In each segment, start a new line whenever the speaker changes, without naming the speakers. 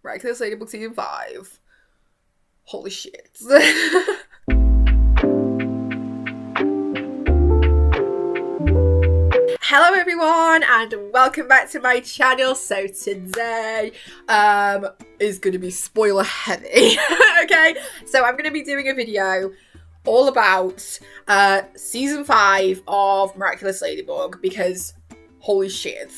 Miraculous Ladybug season 5. Holy shit. Hello everyone and welcome back to my channel. So today is going to be spoiler heavy. Okay, so I'm going to be doing a video all about season 5 of Miraculous Ladybug because holy shit.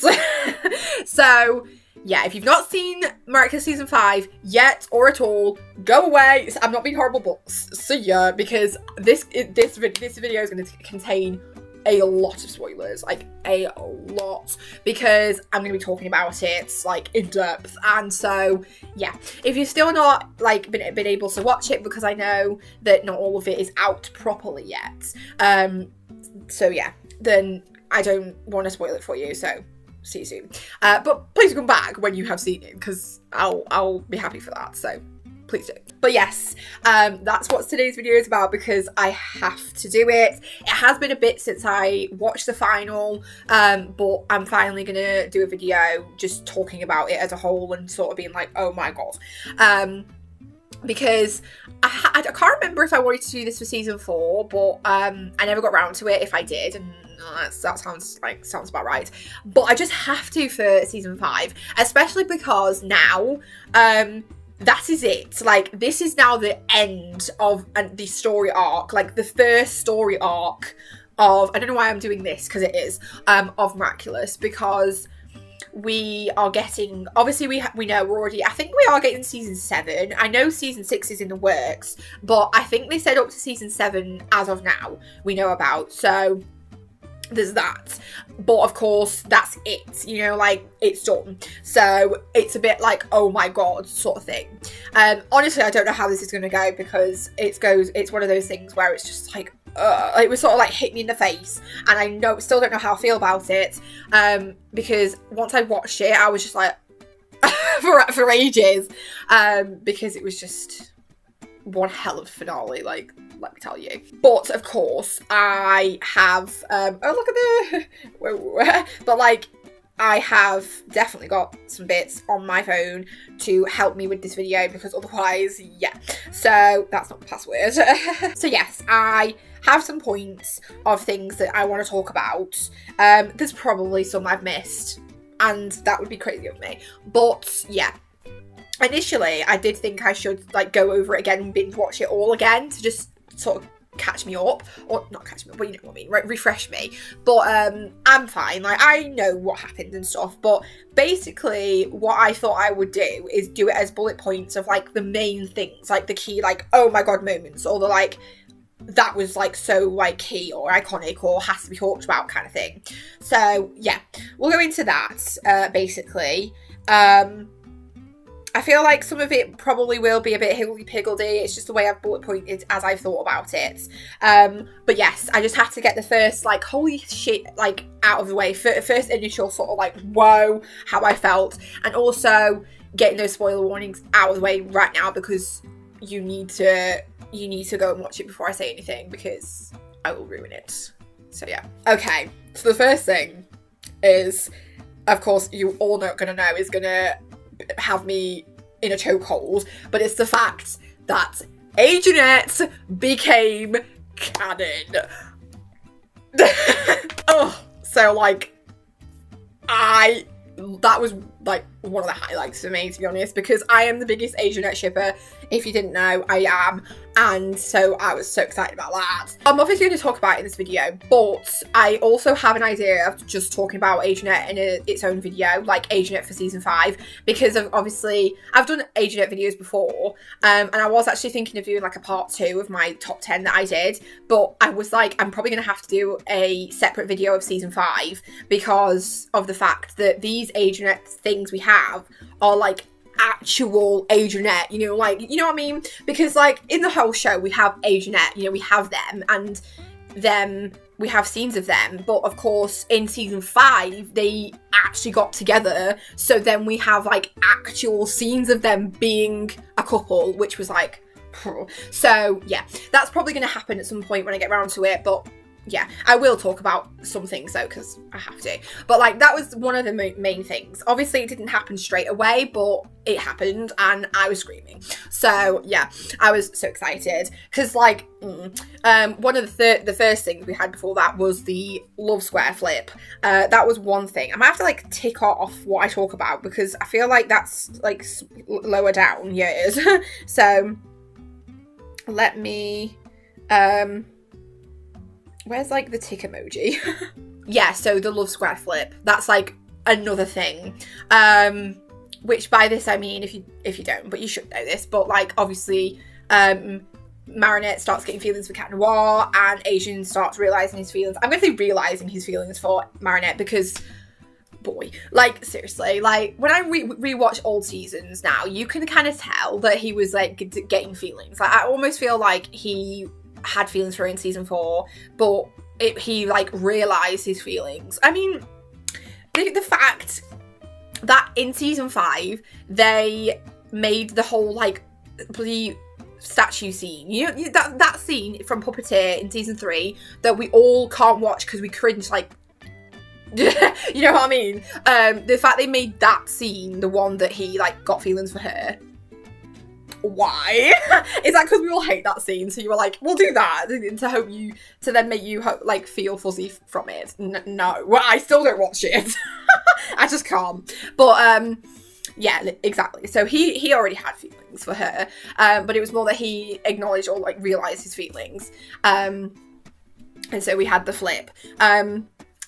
So yeah, if you've not seen Miraculous season 5 yet or at all, go away. I'm not being horrible, but see ya, because this video is going to contain a lot of spoilers, like a lot, because I'm going to be talking about it like in depth. And so yeah, if you're still not like been able to watch it, because I know that not all of it is out properly yet, so yeah, then I don't want to spoil it for you, so see you soon. But please come back when you have seen it, because I'll be happy for that, so please do. But yes, that's what today's video is about, because I have to do it. It has been a bit since I watched the final, but I'm finally gonna do a video just talking about it as a whole and sort of being like, oh my god. Because I can't remember if I wanted to do this for season 4, but I never got around to it if I did, and that sounds about right. But I just have to for season 5, especially because now that is it. Like, this is now the end of the story arc, like the first story arc of, I don't know why I'm doing this, because it is, of Miraculous, because we are getting, obviously we know we're already, I think we are getting season 7. I know season 6 is in the works, but I think they said up to season 7 as of now, we know about, so there's that. But of course that's it, you know, like it's done, so it's a bit like oh my god sort of thing. Honestly, I don't know how this is going to go, because it's one of those things where it's just like it was sort of like hit me in the face, and I still don't know how I feel about it, because once I watched it I was just like for ages, because it was just one hell of a finale, like, let me tell you. But of course I have oh look at the but like I have definitely got some bits on my phone to help me with this video, because otherwise, yeah, so that's not the password. So yes, I have some points of things that I want to talk about. There's probably some I've missed, and that would be crazy of me, but yeah. Initially, I did think I should like go over it again and binge watch it all again to just sort of catch me up, or not catch me up, but you know what I mean, refresh me. But I'm fine, like I know what happened and stuff, but basically what I thought I would do is do it as bullet points of like the main things, like the key like oh my god moments, or the like that was like so like key or iconic or has to be talked about kind of thing. So yeah, we'll go into that basically. I feel like some of it probably will be a bit higgledy-piggledy. It's just the way I've bullet pointed as I've thought about it. But yes, I just had to get the first, like, holy shit, like, out of the way. First initial sort of, like, whoa, how I felt. And also getting those spoiler warnings out of the way right now, because you need to go and watch it before I say anything, because I will ruin it. So yeah. Okay, so the first thing is, of course, you all know is gonna have me in a chokehold, but it's the fact that Agent became canon. Oh, so like that was like one of the highlights for me, to be honest, because I am the biggest Agent shipper. If you didn't know, I am, and so I was so excited about that. I'm obviously going to talk about it in this video, but I also have an idea of just talking about Agent in its own video, like Agent for season 5, because obviously I've done Agent videos before, and I was actually thinking of doing like a part 2 of my top 10 that I did, but I was like, I'm probably going to have to do a separate video of season 5, because of the fact that these Agent things we have are like actual Agent, you know, like, you know what I mean? Because like in the whole show we have Agent, you know, we have them, and them we have scenes of them, but of course in season 5 they actually got together, so then we have like actual scenes of them being a couple, which was like so yeah, that's probably going to happen at some point when I get around to it, but yeah, I will talk about some things though, because I have to. But like, that was one of the main things. Obviously, it didn't happen straight away, but it happened, and I was screaming. So yeah, I was so excited because like, one of the first things we had before that was the love square flip. That was one thing. I might have to like tick off what I talk about because I feel like that's like lower down years. So let me. Where's like the tick emoji? Yeah, so the love square flip. That's like another thing. Which by this I mean if you don't, but you should know this. But like obviously, Marinette starts getting feelings for Cat Noir, and Adrian starts realising his feelings. I'm gonna say realising his feelings for Marinette because, boy, like seriously, like when I rewatch old seasons now, you can kind of tell that he was like getting feelings. Like I almost feel like he had feelings for her in season 4, but he like realised his feelings. I mean, the fact that in season 5 they made the whole like bloody statue scene, you know, that scene from Puppeteer in season 3 that we all can't watch because we cringe like you know what I mean? The fact they made that scene the one that he like got feelings for her. Why? Is that because we all hate that scene? So you were like, we'll do that to then make you like feel fuzzy from it. No, well, I still don't watch it. I just can't. But yeah, exactly. So he already had feelings for her, but it was more that he acknowledged or like realised his feelings. And so we had the flip.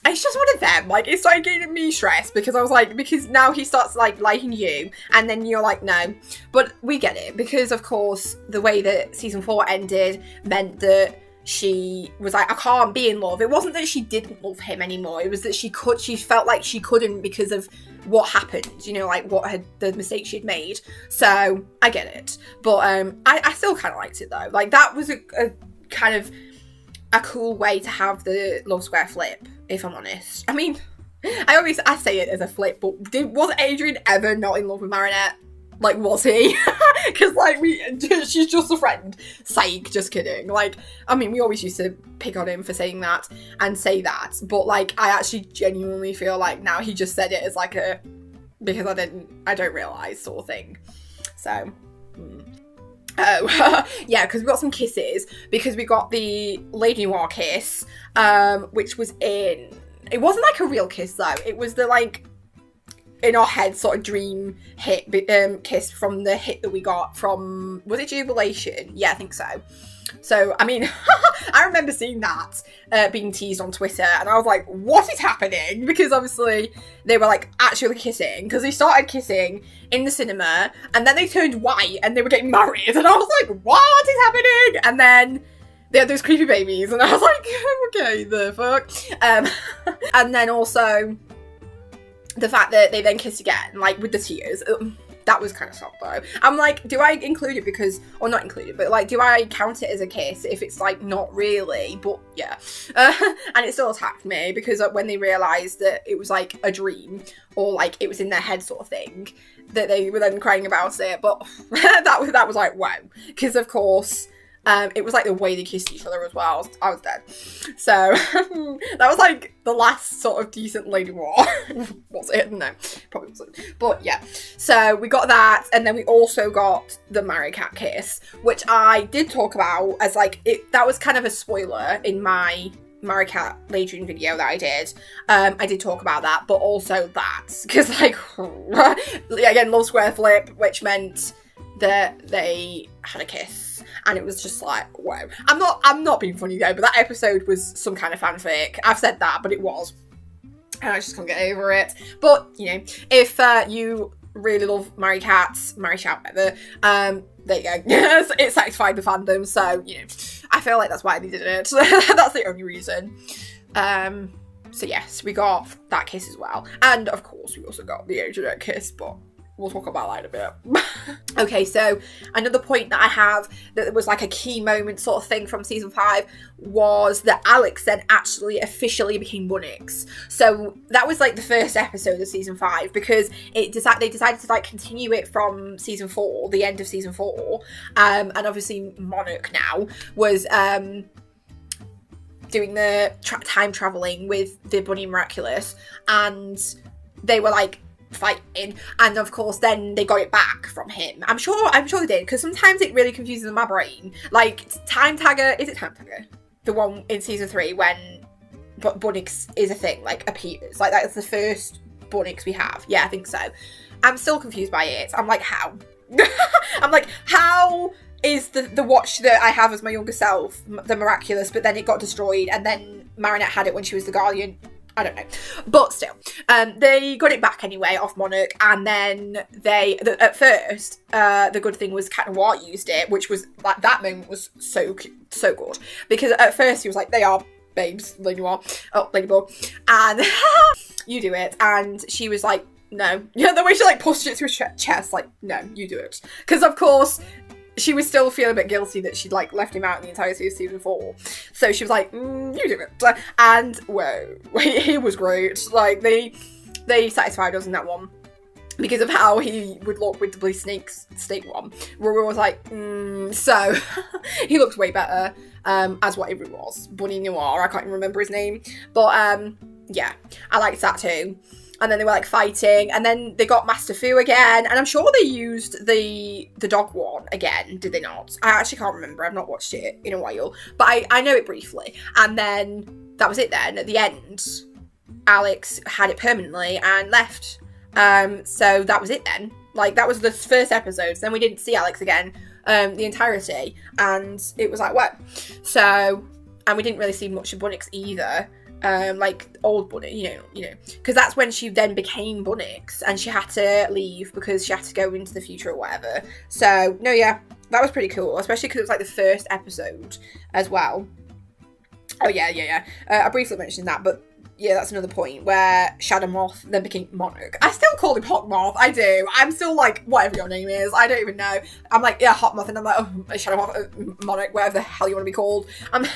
It's just one of them. Like, it started giving me stress because I was like, because now he starts like liking you, and then you're like, no. But we get it because, of course, the way that season 4 ended meant that she was like, I can't be in love. It wasn't that she didn't love him anymore. It was that she felt like she couldn't because of what happened. You know, like the mistake she'd made. So I get it, but I still kind of liked it though. Like that was a kind of a cool way to have the love square flip. If I'm honest, I mean, I say it as a flip, but was Adrian ever not in love with Marinette? Like, was he? Because like she's just a friend. Psych, just kidding. Like, I mean, we always used to pick on him for saying that and say that, but like, I actually genuinely feel like now he just said it as like a because I don't realise sort of thing. So. Oh, yeah, because we got some kisses, because we got the Lady Noir kiss, which was it wasn't like a real kiss though, it was the like, in our head sort of dream hit, kiss from the hit that we got from, was it Jubilation? Yeah, I think so. So, I mean, I remember seeing that being teased on Twitter, and I was like, what is happening? Because obviously they were like actually kissing, because they started kissing in the cinema, and then they turned white and they were getting married, and I was like, what is happening? And then they had those creepy babies, and I was like, okay, the fuck? And then also the fact that they then kissed again, like with the tears. That was kind of soft though. I'm like, do I include it because, or not include it, but like, do I count it as a kiss if it's like not really? But yeah. And it still attacked me because when they realised that it was like a dream or like it was in their head sort of thing, that they were then crying about it. But that was like, wow. Because of course, it was like the way they kissed each other as well. I was dead. So that was like the last sort of decent Lady Noir. Was it? No, probably wasn't. But yeah. So we got that, and then we also got the Maricat kiss, which I did talk about as like that was kind of a spoiler in my Maricat Ladrian video that I did. I did talk about that, but also that because like again, love square flip, which meant that they had a kiss. And it was just like, wow. I'm not being funny though, but that episode was some kind of fanfic. I've said that, but it was. And I just can't get over it. But, you know, if you really love Maricat, whatever, there you go. It satisfied the fandom, so, you know, I feel like that's why they did it. That's the only reason. So yes, we got that kiss as well. And of course, we also got the Adrian kiss, but we'll talk about that in a bit. Okay, so another point that I have that was like a key moment sort of thing from season 5 was that Alex then actually officially became Bunnix. So that was like the first episode of season 5 because they decided to like continue it from season 4, the end of season 4. And obviously Monarch now was doing the time traveling with the bunny Miraculous, and they were like fighting, and of course then they got it back from him. I'm sure they did, because sometimes it really confuses my brain. Like Time Tagger, is it Time Tagger? The one in season 3 when Bunnix is a thing, like appears. Like that's the first Bunnix we have. Yeah, I think so. I'm still confused by it. I'm like, how? I'm like, how is the watch that I have as my younger self, the Miraculous, but then it got destroyed, and then Marinette had it when she was the Guardian? I don't know. But still, they got it back anyway off Monarch, and then at first, the good thing was Cat Noir used it, which was, like, that moment was so good. Because at first he was like, they are babes, Ladybug, and you do it. And she was like, no. Yeah, the way she, like, pushed it through her chest, like, no, you do it. Because, of course, she was still feeling a bit guilty that she'd, like, left him out in the entirety of season 4. So she was like, you do it. And, whoa, he was great. Like, they satisfied us in that one. Because of how he would look with the blue snake one. Ruru was like, so, he looks way better, as what Avery was. Bunny Noir, I can't even remember his name. But, yeah, I liked that too. And then they were, like, fighting, and then they got Master Fu again, and I'm sure they used the dog one again, did they not? I actually can't remember, I've not watched it in a while, but I know it briefly. And then, that was it then, at the end, Alex had it permanently and left. So that was it then. Like, that was the first episode, so then we didn't see Alex again, the entirety, and it was like, what? So, and we didn't really see much of Bunnix either. Like old Bunnix, you know, because that's when she then became Bunnix, and she had to leave because she had to go into the future or whatever. So no, yeah, that was pretty cool, especially because it was like the first episode as well. Oh yeah. I briefly mentioned that, but yeah, that's another point where Shadow Moth then became Monarch. I still call him Hot Moth. I do. I'm still like, whatever your name is. I don't even know. I'm like, yeah, Hot Moth, and I'm like, oh, Shadow Moth, Monarch, whatever the hell you want to be called. I'm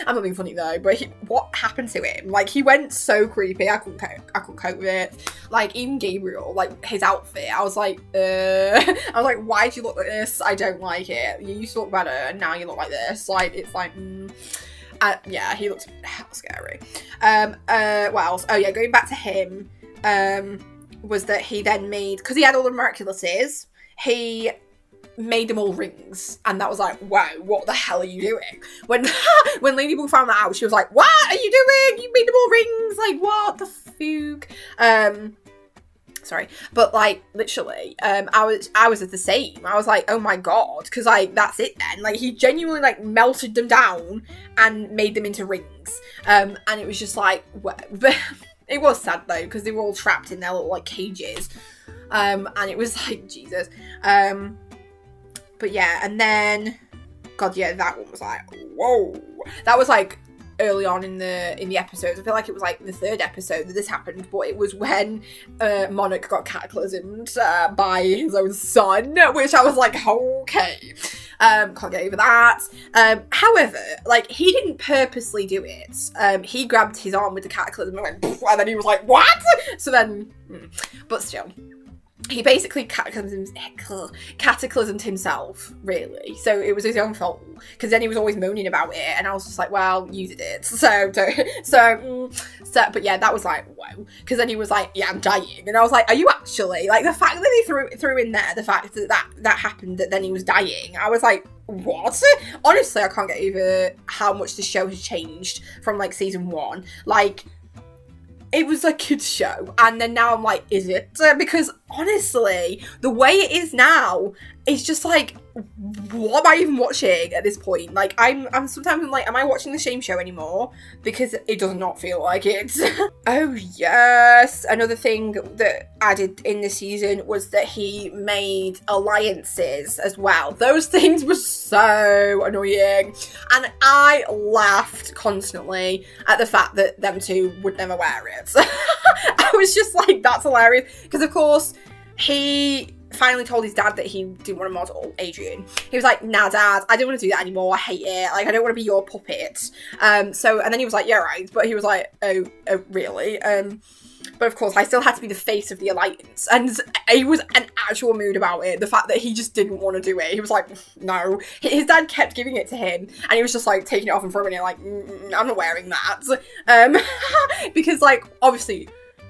not being funny though, but what happened to him? Like, he went so creepy. I couldn't cope with it. Like, even Gabriel, like his outfit, I was like, why do you look like this? I don't like it. You used to look better, and now you look like this. Like, it's like, yeah, he looks hell scary. What else? Oh yeah, going back to him, was that he then made, because he had all the Miraculouses, he made them all rings, and that was like, wow, what the hell are you doing? When Ladybug found that out, she was like, what are you doing? You made them all rings? Like, what the fuck? Sorry, but like literally, I was the same. I was like, oh my god, because like that's it then. Like, he genuinely like melted them down and made them into rings, and it was just like, it was sad though, because they were all trapped in their little like cages, and it was like, Jesus. But yeah, and then, god yeah, that one was like, whoa, that was like early on in the episodes. I feel like it was like the 3rd episode that this happened, but it was when Monarch got cataclysmed by his own son, which I was like, okay, can't get over that. However, like, he didn't purposely do it. He grabbed his arm with the cataclysm and went, and then he was like, what? So then, but still, he basically cataclysmed himself, really. So it was his own fault, because then he was always moaning about it, and I was just like, well, you did it. So but yeah, that was like, whoa. Because then he was like, yeah, I'm dying. And I was like, are you actually? Like, the fact that they threw in there, the fact that happened, that then he was dying, I was like, what? Honestly, I can't get over how much the show has changed from, like, season 1. Like, it was a kid's show, and then now I'm like, is it? Because honestly, the way it is now, it's just like, what am I even watching at this point? Like, I'm sometimes I'm like, am I watching the same show anymore? Because it does not feel like it. Oh yes, another thing that added in the season was that he made alliances as well. Those things were so annoying, and I laughed constantly at the fact that them two would never wear it. I was just like, that's hilarious, because of course he finally told his dad that he didn't want to model Adrian. He was like, nah dad, I don't want to do that anymore, I hate it, like, I don't want to be your puppet. And then he was like, yeah right, but he was like, oh really? But of course I still had to be the face of the alliance, and he was an actual mood about it. The fact that he just didn't want to do it. He was like, no. His dad kept giving it to him, and he was just like taking it off and throwing it like, I'm not wearing that. Because like, obviously,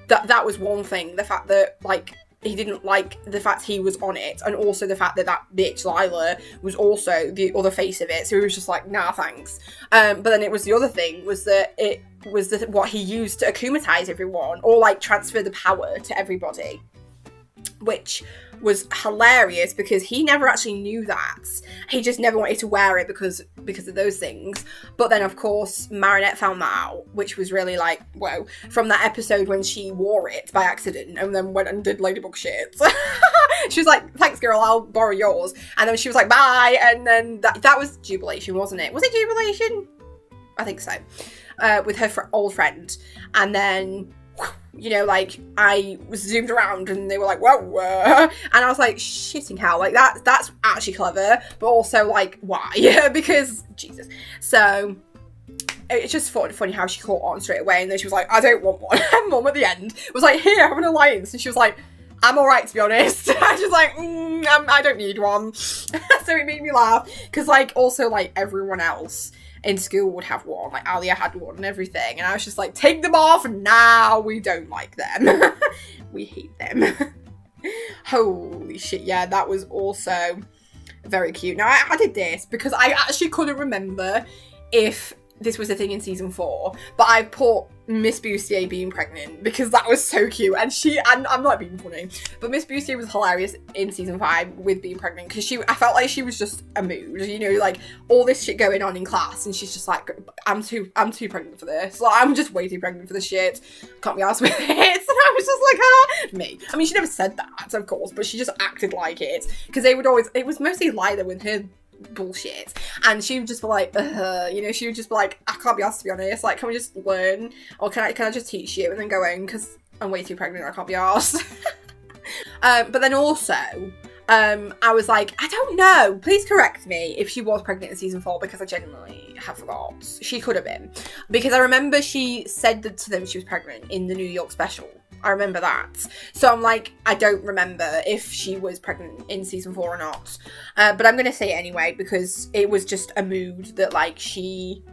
that was one thing. The fact that like, he didn't like the fact he was on it, and also the fact that that bitch Lila was also the other face of it, so he was just like, nah, thanks. But then it was the other thing, was that it was what he used to akumatize everyone, or like transfer the power to everybody, which was hilarious because he never actually knew that. He just never wanted to wear it because of those things. But then, of course, Marinette found that out, which was really like, whoa. From that episode when she wore it by accident and then went and did Ladybug shit. She was like, thanks, girl, I'll borrow yours. And then she was like, bye. And then that was Jubilation, wasn't it? Was it Jubilation? I think so. With her old friend. And then, you know, like, I was zoomed around and they were like, whoa, and I was like, shitting hell, like, that's actually clever, but also, like, why? Because, Jesus. So, it's just funny how she caught on straight away, and then she was like, I don't want one. And Mum at the end was like, here, have an alliance, and she was like, I'm alright, to be honest. I was just like, I don't need one. So it made me laugh, because, like, also, like, everyone else in school would have one, like Alia had one and everything, and I was just like, take them off, and now we don't like them. We hate them. Holy shit, yeah, that was also very cute. Now, I added this because I actually couldn't remember if this was a thing in season 4, but I put Miss Bustier being pregnant because that was so cute, and I'm not being funny, but Miss Bustier was hilarious in season 5 with being pregnant, because I felt like she was just a mood, you know, like all this shit going on in class, and she's just like, I'm too pregnant for this, like, I'm just way too pregnant for this shit, can't be arsed with it. And I was just like, me. I mean, she never said that, of course, but she just acted like it, because it was mostly Lila with her bullshit, and she would just be like, you know, she would just be like, I can't be asked, to be honest, like, can we just learn, or can I just teach you and then go in, because I'm way too pregnant, I can't be asked. But then also, I was like, I don't know, please correct me if she was pregnant in season 4, because I genuinely have forgot. She could have been, because I remember she said that to them she was pregnant in the New York special. I remember that. So I'm like, I don't remember if she was pregnant in season 4 or not. But I'm going to say it anyway, because it was just a mood that, like, she,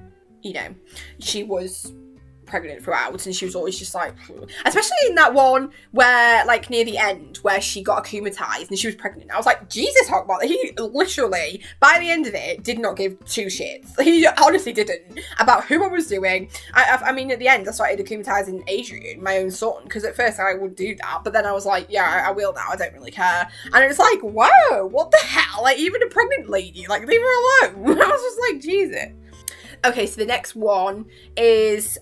you know, she was pregnant throughout, and she was always just like, especially in that one where, like, near the end where she got akumatized and she was pregnant. I was like, Jesus, Hogwarts, he literally by the end of it did not give two shits. He honestly didn't about who I was doing. I mean, at the end I started akumatizing Adrian, my own son, because at first I would do that, but then I was like, yeah, I will now, I don't really care. And it's like, whoa, what the hell, like, even a pregnant lady, like, leave her alone. I was just like, Jesus. Okay, so the next one is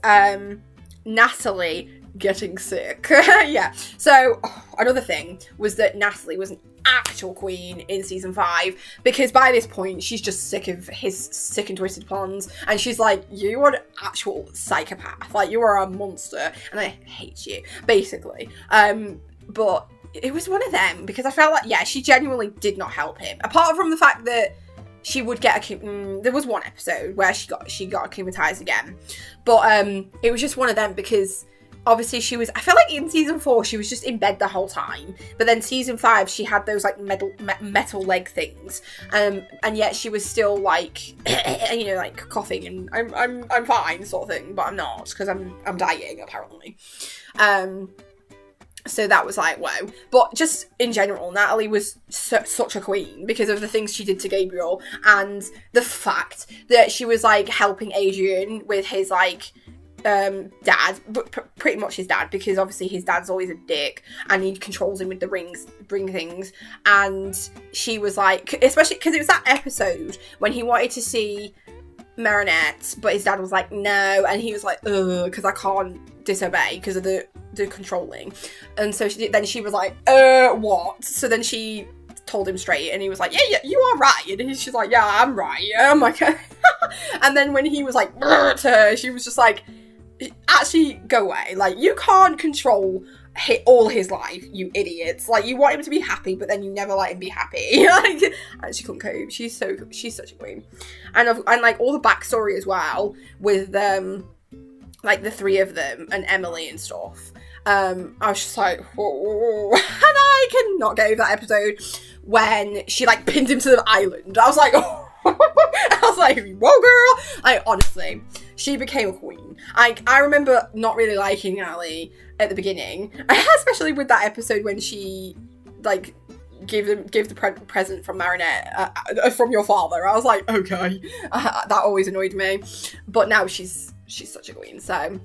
Natalie getting sick. Yeah, so another thing was that Natalie was an actual queen in season 5, because by this point she's just sick of his sick and twisted plans, and she's like, you are an actual psychopath, like, you are a monster and I hate you, basically. But it was one of them, because I felt like, yeah, she genuinely did not help him, apart from the fact that she would get there was one episode where she got akumatized again, but it was just one of them, because obviously she was, I feel like in season 4 she was just in bed the whole time, but then season 5 she had those like metal leg things, and yet she was still like, you know, like coughing and I'm fine sort of thing, but I'm not, because I'm dying apparently. So that was like, whoa. But just in general, Natalie was such a queen because of the things she did to Gabriel, and the fact that she was like helping Adrian with his like dad, pretty much his dad, because obviously his dad's always a dick and he controls him with the ring things. And she was like, especially because it was that episode when he wanted to see Marinette, but his dad was like, no, and he was like, ugh, because I can't disobey because of the controlling. And so she was like, what? So then she told him straight, and he was like, yeah, you are right. And she's like, yeah, I'm right. I'm like, and then when he was like, to her, she was just like, actually go away. Like, you can't control all his life, you idiots. Like, you want him to be happy, but then you never let him be happy. Like, and she couldn't cope. She's such a queen. And like all the backstory as well with like the three of them and Emily and stuff. I was just like, whoa. And I cannot get over that episode when she like pinned him to the island. I was like, oh. I was like, whoa, girl. Like, honestly, she became a queen. I remember not really liking Ali at the beginning, especially with that episode when she like give the present from Marinette from your father. I was like, okay. That always annoyed me, but now she's such a queen, so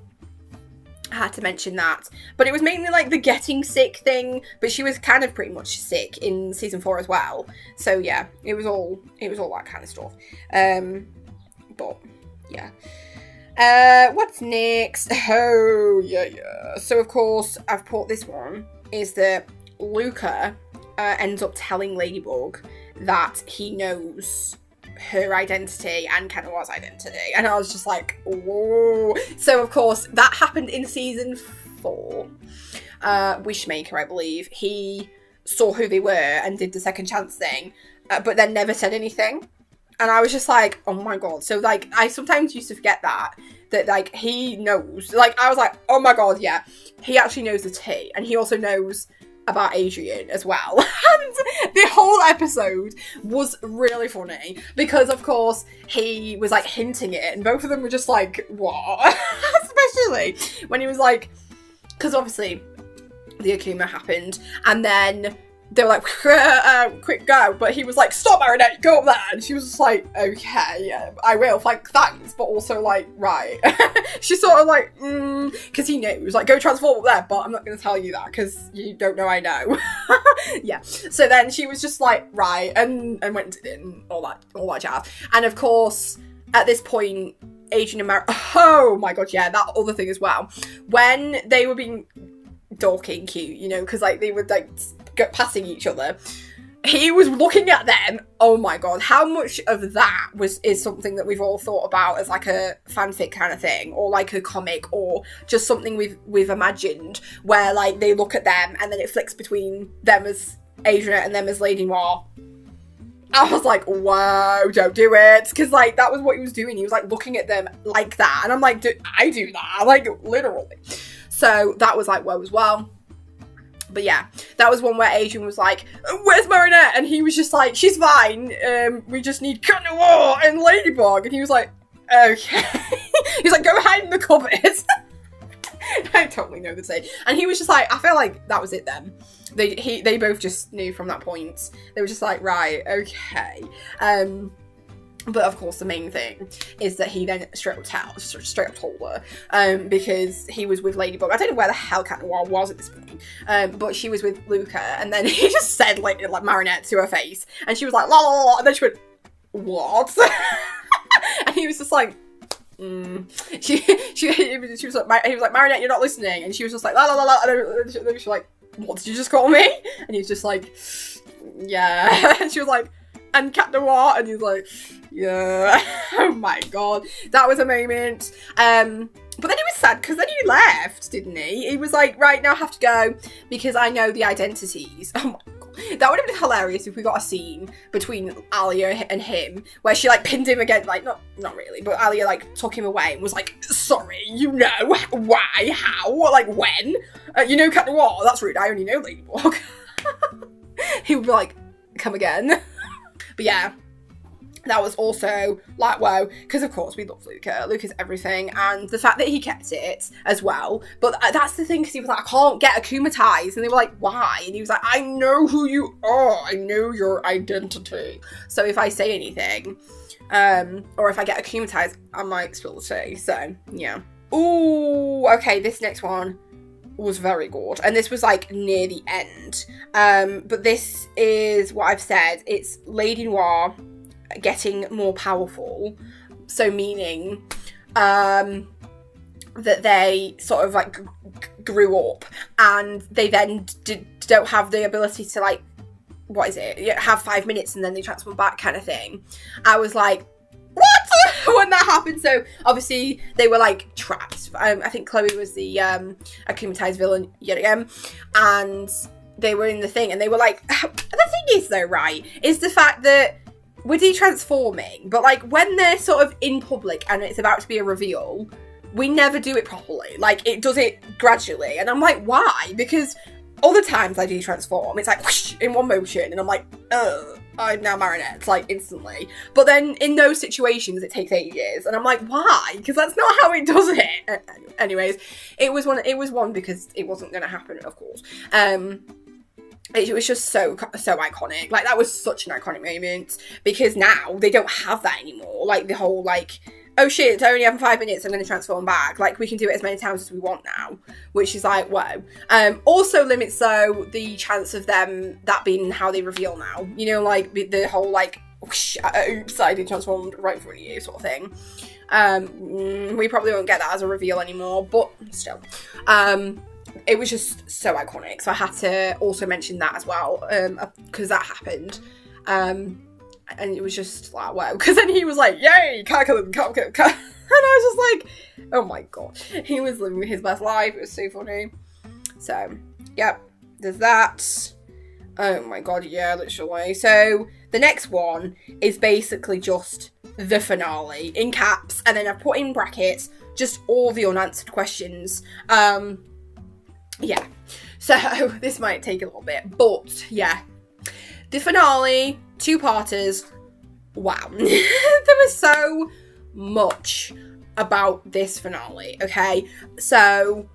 I had to mention that. But it was mainly like the getting sick thing, but she was kind of pretty much sick in season 4 as well. So yeah, it was all that kind of stuff. But yeah. What's next? Oh yeah. So of course I've put this one is that Luca ends up telling Ladybug that he knows her identity and Kenoa's identity, and I was just like, whoa. So of course that happened in season 4. Wishmaker, I believe, he saw who they were and did the second chance thing, but then never said anything, and I was just like, oh my god. So like I sometimes used to forget that like he knows, like I was like, oh my god, yeah, he actually knows the tea, and he also knows about Adrian as well. And the whole episode was really funny because of course he was like hinting it and both of them were just like, what? Especially when he was like, because obviously the Akuma happened and then they were like, quick go, but he was like, stop Marinette, go up there, and she was just like, okay, yeah, I will, like, thanks, but also like, right. She's sort of like, because he knows, like, go transform up there, but I'm not going to tell you that because you don't know I know. Yeah, so then she was just like, right, and went and did it and all that jazz. And of course at this point Adrian and oh my god, yeah, that other thing as well, when they were being dorky and cute, you know, because like they were like passing each other, he was looking at them. Oh my god, how much of that is something that we've all thought about as like a fanfic kind of thing, or like a comic, or just something we've imagined, where like they look at them and then it flicks between them as Adrian and them as Lady Noir. I was like, whoa, don't do it, because like that was what he was doing. He was like looking at them like that, and I'm like, I do that, like literally. So that was like whoa as well. But yeah, that was one where Adrian was like, where's Marinette? And he was just like, she's fine. We just need Kenoa and Ladybug. And he was like, okay. He's like, go hide in the cupboard. I totally know the same. And he was just like, I feel like that was it then. They both just knew from that point. They were just like, right, okay. But of course, the main thing is that he then straight up told her, because he was with Ladybug. I don't know where the hell Cat Noir was at this point, but she was with Luca, and then he just said like Marinette to her face, and she was like, la la la, and then she went, what? And he was just like, She was like, he was like, Marinette, you're not listening, and she was just like, la la la la, and then she was like, what did you just call me? And he was just like, yeah. And she was like, and Cat Noir, and he's like, yeah. Oh my god, that was a moment. But then he was sad because then he left, didn't he? He was like, right, now I have to go because I know the identities. Oh my god, that would have been hilarious if we got a scene between Alia and him where she like pinned him again, like not really, but Alia like took him away and was like, sorry, you know, why, how, like when? You know Cat Noir? That's rude, I only know Ladybug. He would be like, come again. But yeah, that was also like, wow, because of course we love Luca. Luca's everything, and the fact that he kept it as well. But that's the thing, because he was like, I can't get akumatized, and they were like, why? And he was like, I know who you are. I know your identity. So if I say anything, or if I get akumatized, I might spill the tea. So yeah. Ooh, okay, this next one was very good, and this was like near the end, but this is what I've said, it's Lady Noir getting more powerful, so meaning that they sort of like grew up and they then don't have the ability to like, what is it, have 5 minutes and then they transform back kind of thing. I was like, what? When that happened. So obviously they were like trapped. I think Chloe was the akumatized villain yet again, and they were in the thing, and they were like, the thing is though, right, is the fact that we're de-transforming, but like when they're sort of in public and it's about to be a reveal, we never do it properly. Like, it does it gradually. And I'm like, why? Because other times I do transform, it's like, whoosh, in one motion. And I'm like, I'm now marionette, like, instantly. But then in those situations, it takes ages. And I'm like, why? Because that's not how it does it. Anyways, it was one because it wasn't going to happen, of course. It was just so iconic. Like, that was such an iconic moment. Because now, they don't have that anymore. Like, the whole, like, oh shit, it's only having 5 minutes, I'm going to transform back. Like, we can do it as many times as we want now, which is like, whoa. Also limits, though, the chance of them, that being how they reveal now. You know, like, the whole, like, whoosh, oops, I did transform right in front of you sort of thing. We probably won't get that as a reveal anymore, but still. It was just so iconic, so I had to also mention that as well, because that happened. And it was just like, wow. Because then he was like, yay, can't kill him. And I was just like, oh my god. He was living his best life. It was so funny. So, yep, there's that. Oh my god, yeah, literally. So, the next one is basically just the finale, in caps. And then I've put in brackets, just all the unanswered questions. Yeah. So, this might take a little bit. But, yeah. The finale, 2-parters, wow. There was so much about this finale, okay? So,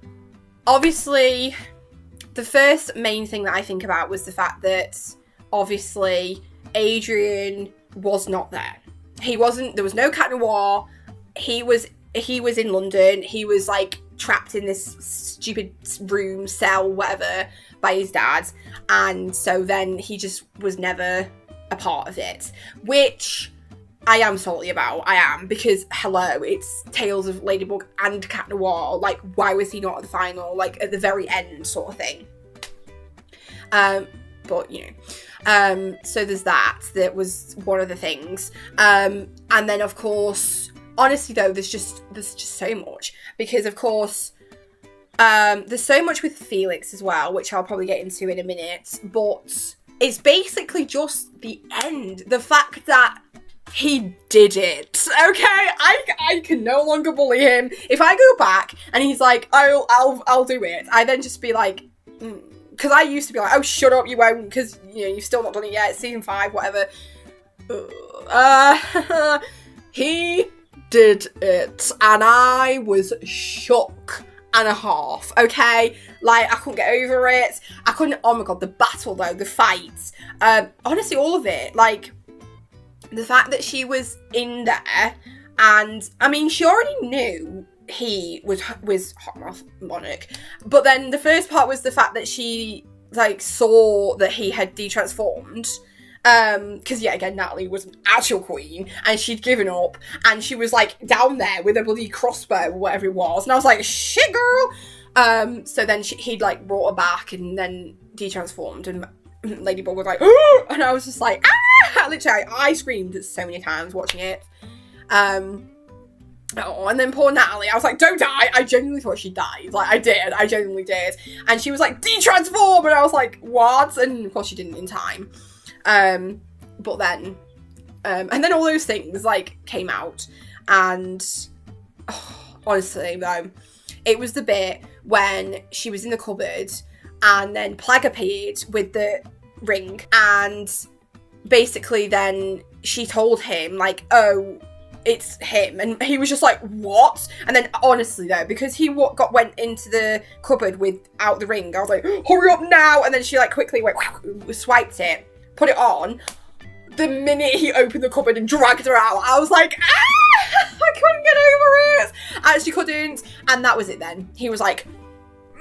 obviously, the first main thing that I think about was the fact that, obviously, Adrian was not there. There was no Cat Noir. He was in London. He was, like, trapped in this stupid room, cell, whatever, by his dad. And so then he just was never a part of it, which I am salty about. I am, because hello, it's Tales of Ladybug and Cat Noir. Like, why was he not at the final, like at the very end sort of thing? But you know, so there's that was one of the things. And then of course, honestly though, there's just so much, because of course there's so much with Felix as well, which I'll probably get into in a minute, but it's basically just the end. The fact that he did it, okay? I can no longer bully him. If I go back and he's like, I'll do it, I then just be like, because I used to be like, oh, shut up, you won't, because, you know, you've still not done it yet, it's season 5, whatever. He did it, and I was shook and a half, okay? Like, I couldn't get over it. I couldn't, oh my god, the battle though, the fights, honestly, all of it, like, the fact that she was in there, and, I mean, she already knew he was Hot Monarch, but then the first part was the fact that she, like, saw that he had de-transformed, because yeah, again, Natalie was an actual queen, and she'd given up, and she was, like, down there with a bloody crossbow, or whatever it was, and I was like, shit, girl! So then he'd, like, brought her back, and then de-transformed, and Ladybug was like, ooh! And I was just like, ah! Literally, I screamed so many times watching it. Oh, and then poor Natalie, I was like, don't die! I genuinely thought she died. Like, I genuinely did. And she was like, de-transform! And I was like, what? And of course she didn't in time. But then, and then all those things, like, came out, and, honestly, though, it was the bit when she was in the cupboard, and then Plague appeared with the ring, and basically then she told him, like, oh, it's him, and he was just like, what? And then, honestly though, because he went into the cupboard without the ring, I was like, hurry up now! And then she, like, quickly went, swiped it, put it on. The minute he opened the cupboard and dragged her out, I was like, ah! I couldn't get over it! I actually couldn't. And that was it then. He was like,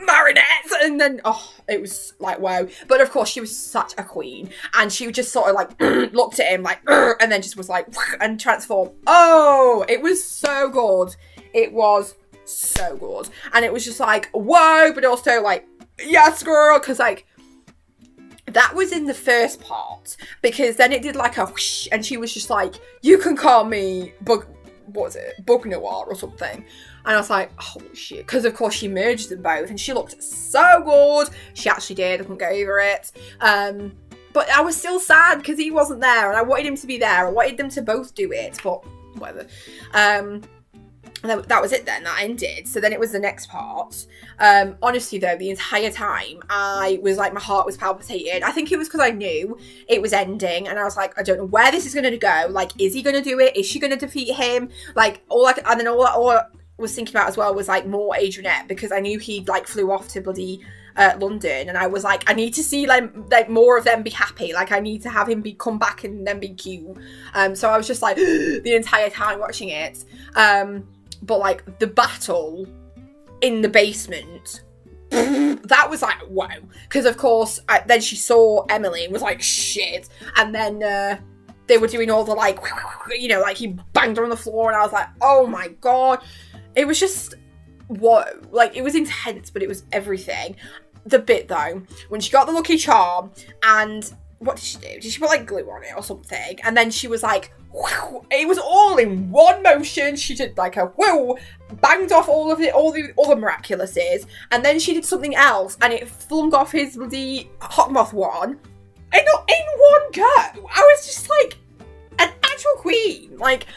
marionettes! And then, oh, it was like, wow. But of course, she was such a queen. And she just sort of like, looked at him like, and then just was like, and transformed. Oh, it was so good. It was so good. And it was just like, whoa, but also like, yes, girl, because like, that was in the first part, because then it did like a whoosh, and she was just like, you can call me Bug Noir or something. And I was like, holy shit, because of course she merged them both, and she looked so good. She actually did, I couldn't get over it. But I was still sad because he wasn't there, and I wanted him to be there. I wanted them to both do it, but whatever. that was it then, that ended. So then it was the next part. Honestly though, the entire time I was like, my heart was palpitating. I think it was because I knew it was ending, and I was like, I don't know where this is going to go. Like, is he going to do it? Is she going to defeat him? Like, all I was thinking about as well was like more Adrianette, because I knew he like flew off to bloody London, and I was like, I need to see like more of them be happy. Like, I need to have him come back and then be cute. So I was just like the entire time watching it. But like the battle in the basement, that was like, wow. Because of course, then she saw Emily and was like, shit. And then they were doing all the like, you know, like he banged her on the floor, and I was like, oh my God. It was just, it was intense, but it was everything. The bit though, when she got the lucky charm, and what did she do? Did she put like glue on it or something? And then she was like, whew, it was all in one motion. She did like a whoa, banged off all the other Miraculouses, and then she did something else, and it flung off his bloody Hawkmoth one, and not in one go. I was just like, an actual queen. Like,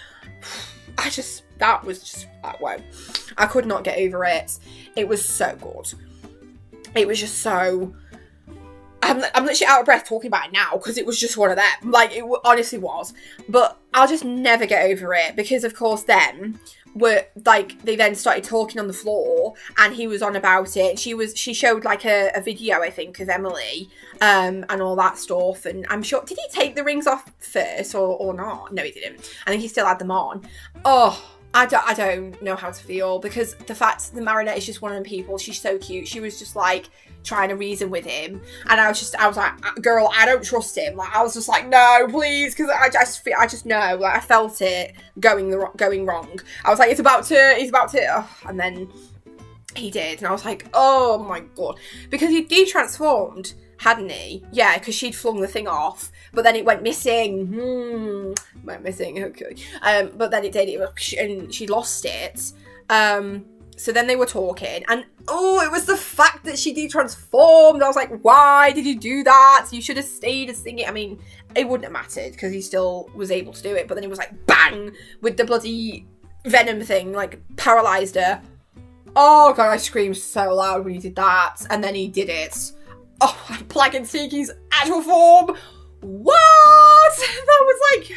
that was just like, wow. I could not get over it. It was so good. It was just so. I'm literally out of breath talking about it now, because it was just one of them. Like, it honestly was. But I'll just never get over it, because of course then they then started talking on the floor, and he was on about it. She showed like a video, I think, of Emily and all that stuff. And I'm sure, did he take the rings off first or not? No, he didn't. I think he still had them on. Oh, I don't know how to feel, because the fact the Marinette is just one of them people. She's so cute. She was just like trying to reason with him, and I was like, girl, I don't trust him. Like, I was just like, no, please, because I just know, like, I felt it going wrong. I was like, he's about to, and then he did, and I was like, oh my God, because he de-transformed, hadn't he? Yeah, because she'd flung the thing off, but then it went missing. Went missing. Okay. But then it did. And she lost it. So then they were talking, and it was the fact that she de-transformed. I was like, why did you do that? You should have stayed and sing it. I mean, it wouldn't have mattered, because he still was able to do it. But then it was like, bang, with the bloody venom thing, like, paralysed her. Oh God, I screamed so loud when he did that. And then he did it. Oh, Plague and Tiki's actual form. What? That was like,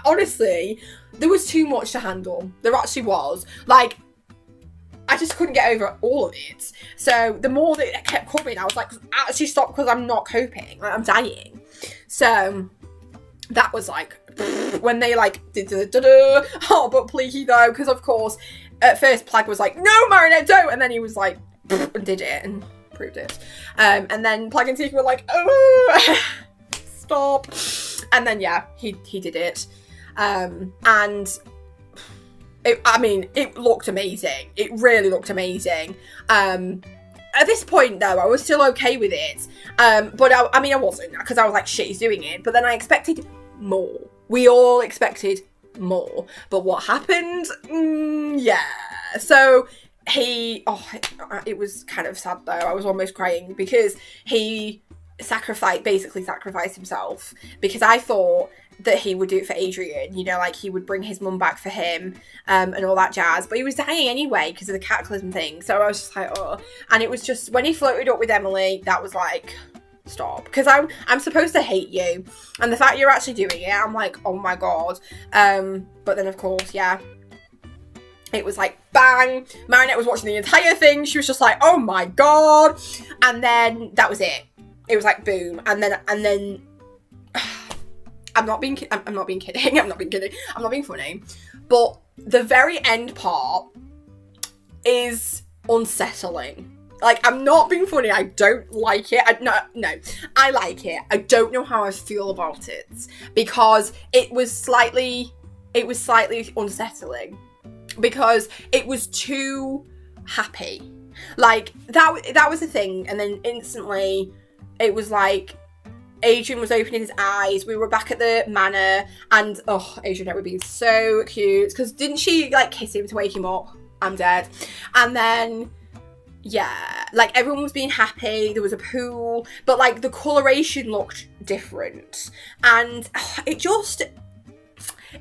honestly, there was too much to handle. There actually was. Like, I just couldn't get over all of it. So the more that it kept coming, I was like, actually stop, because I'm not coping. Like, I'm dying. So that was like, when they like did the oh, but Pleaky though, because of course, at first Plague was like, no, Marinette, don't. And then he was like, and did it and proved it. And then Plague and Tiki were like, oh, stop. And then, yeah, he did it. And it looked amazing. It really looked amazing. At this point, though, I was still okay with it. But I wasn't, because I was like, shit, he's doing it. But then I expected more. We all expected more. But what happened? Yeah. So it was kind of sad, though. I was almost crying, because he basically sacrificed himself, because I thought that he would do it for Adrian, you know, like he would bring his mum back for him, and all that jazz, but he was dying anyway because of the cataclysm thing. So I was just like, oh. And it was just, when he floated up with Emily, that was like, stop, because I'm supposed to hate you, and the fact you're actually doing it, I'm like, oh my God. But then of course, yeah, it was like, bang, Marinette was watching the entire thing. She was just like, oh my God. And then that was it. It was like, boom. And then I'm not being kidding. I'm not being funny. But the very end part is unsettling. Like, I'm not being funny. I don't like it. No, I like it. I don't know how I feel about it, because it was slightly unsettling, because it was too happy. Like, that was the thing. And then instantly it was like, Adrian was opening his eyes, we were back at the manor, and Adrian would be so cute, because didn't she like kiss him to wake him up? I'm dead. And then, yeah, like everyone was being happy, there was a pool, but like the coloration looked different, and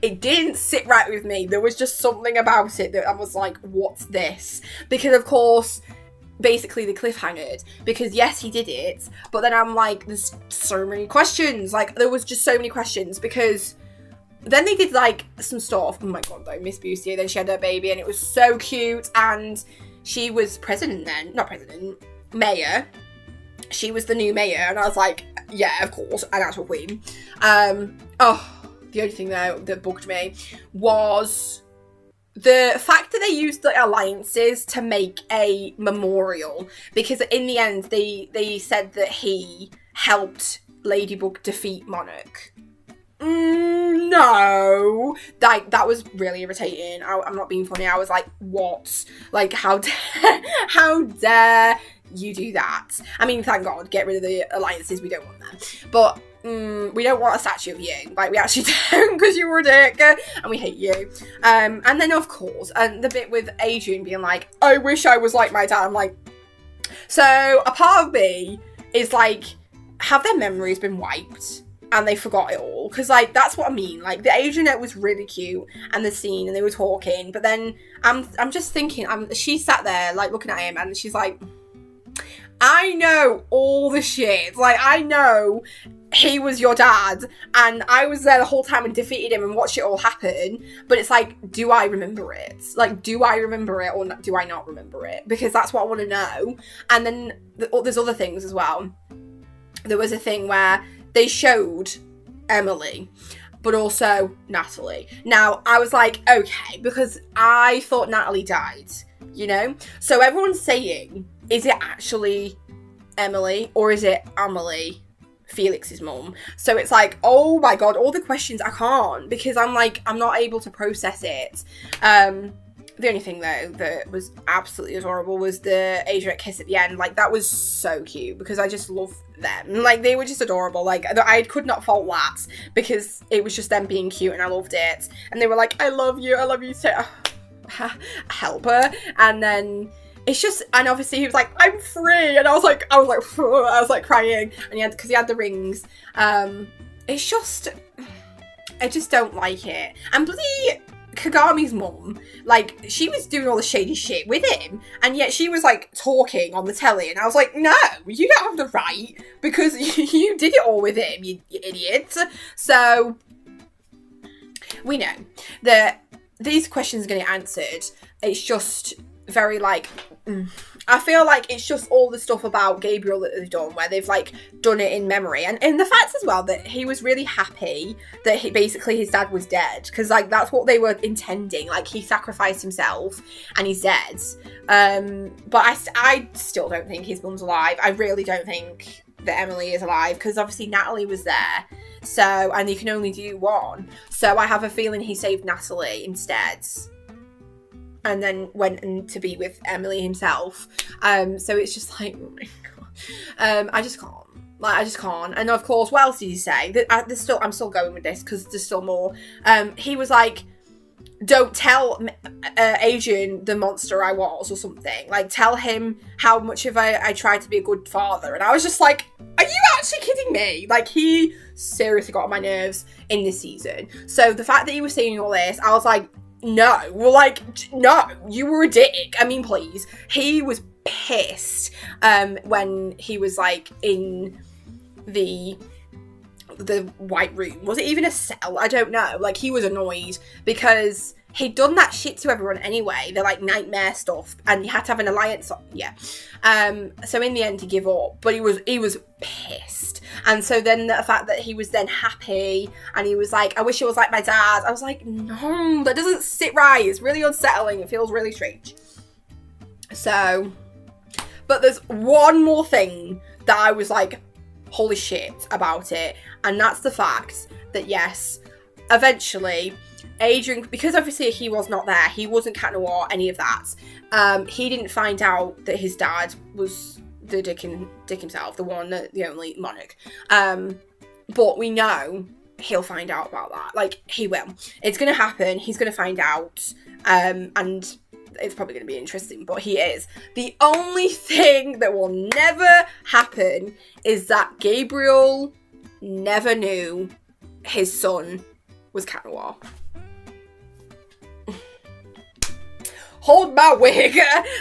it didn't sit right with me. There was just something about it that I was like, what's this? Because of course, basically the cliffhangered, because yes, he did it, but then I'm like, there's so many questions. Like, there was just so many questions, because then they did like some stuff. Oh my god, though, Miss Beauty, then she had her baby, and it was so cute, and she was mayor. She was the new mayor, and I was like, yeah, of course, an actual queen. The only thing though that bugged me was the fact that they used the alliances to make a memorial, because in the end they said that he helped Ladybug defeat Monarch. No, that was really irritating. I'm not being funny. I was like, what? Like, how dare you do that? I mean, thank God, get rid of the alliances. We don't want them, but we don't want a statue of you. Like, we actually don't, because you were a dick and we hate you. And then of course, the bit with Adrian being like, I wish I was like my dad. I'm like, so a part of me is like, have their memories been wiped and they forgot it all? Because like, that's what I mean. Like, the Adrian was really cute, and the scene, and they were talking, but then I'm just thinking, she sat there like looking at him, and she's like, I know all the shit. Like, I know he was your dad, and I was there the whole time and defeated him and watched it all happen. But it's like, do I remember it? Like, do I remember it, or do I not remember it? Because that's what I want to know. And then there's other things as well. There was a thing where they showed Emily, but also Natalie. Now, I was like, okay, because I thought Natalie died, you know? So everyone's saying, is it actually Emily, or is it Amelie, Felix's mum? So it's like, oh my god, all the questions, I can't, because I'm like, I'm not able to process it. The only thing though that was absolutely adorable was the Adrian kiss at the end. Like, that was so cute, because I just love them. Like, they were just adorable. Like, I could not fault that, because it was just them being cute, and I loved it. And they were like, I love you too. Help her. And then it's just, and obviously he was like, I'm free, and I was like crying, and because he had the rings. It's just, I just don't like it. And bloody Kagami's mum, like, she was doing all the shady shit with him, and yet she was like talking on the telly, and I was like, no, you don't have the right, because you did it all with him, you idiot. So we know that these questions are going to get answered. It's just very like, I feel like it's just all the stuff about Gabriel that they've done, where they've like done it in memory, and the fact as well that he was really happy that basically his dad was dead, because like, that's what they were intending. Like, he sacrificed himself and he's dead. But I still don't think his mum's alive. I really don't think that Emily is alive, because obviously Natalie was there, so, and you can only do one, so I have a feeling he saved Natalie instead, and then went to be with Emily himself. So it's just like, oh my god. I just can't. Like, I just can't. And of course, what else did he say? I'm still going with this, because there's still more. He was like, don't tell Adrian the monster I was, or something. Like, tell him how much of I tried to be a good father. And I was just like, are you actually kidding me? Like, he seriously got on my nerves in this season. So the fact that he was saying all this, I was like, no, you were a dick. I mean, please. He was pissed when he was like in the white room. Was it even a cell? I don't know. Like, he was annoyed because he'd done that shit to everyone anyway. They're like nightmare stuff, and you had to have an alliance. Yeah. So in the end, he gave up, but he was pissed. And so then the fact that he was then happy, and he was like, I wish it was like my dad. I was like, no, that doesn't sit right. It's really unsettling. It feels really strange. So, but there's one more thing that I was like, holy shit about it, and that's the fact that yes, eventually Adrian, because obviously he was not there, he wasn't Cat Noir, any of that, he didn't find out that his dad was the dick himself, the only monarch, but we know he'll find out about that. Like, he will, it's gonna happen, he's gonna find out, and it's probably going to be interesting, but he is. The only thing that will never happen is that Gabriel never knew his son was Cat Noir. Hold my wig.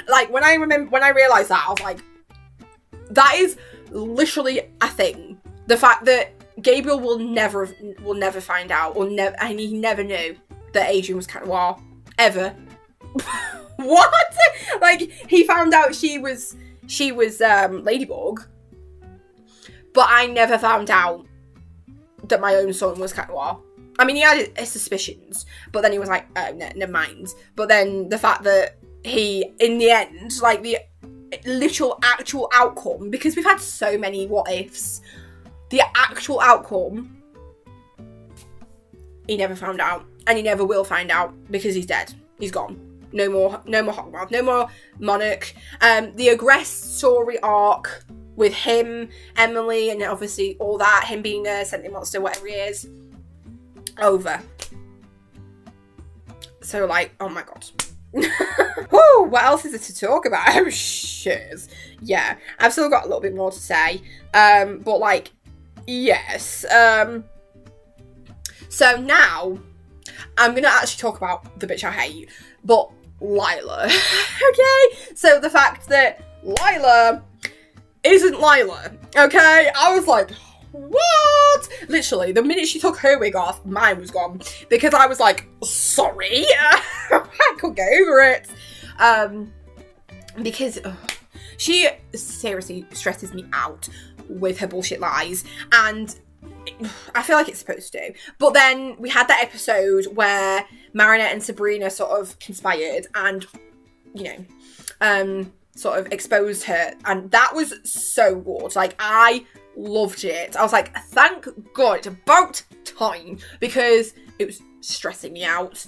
Like, when I realised that, I was like, that is literally a thing. The fact that Gabriel will never find out, and he never knew that Adrian was Cat Noir. Ever. What? Like, he found out she was Ladybug, but I never found out that my own son was Cat Noir. I mean, he had his suspicions, but then he was like, oh, no, never mind. But then the fact that he, in the end, like, the literal actual outcome, because we've had so many what ifs, the actual outcome, he never found out, and he never will find out, because he's dead. He's gone. No more Hogmouth, no more Monarch. The Aggress story arc with him, Emily, and obviously all that, him being a sentient monster, whatever he is, over. So, like, oh my god. Woo, what else is there to talk about? Oh, shit. Yeah, I've still got a little bit more to say. But, like, yes. So now, I'm going to actually talk about the bitch I hate. But Lila. Okay? So the fact that Lila isn't Lila. Okay? I was like, what? Literally, the minute she took her wig off, mine was gone. Because I was like, sorry? I couldn't get over it. Because she seriously stresses me out with her bullshit lies. And I feel like it's supposed to. But then we had that episode where Marinette and Sabrina sort of conspired and, you know, sort of exposed her. And that was so good. Like, I loved it. I was like, thank God, it's about time, because it was stressing me out.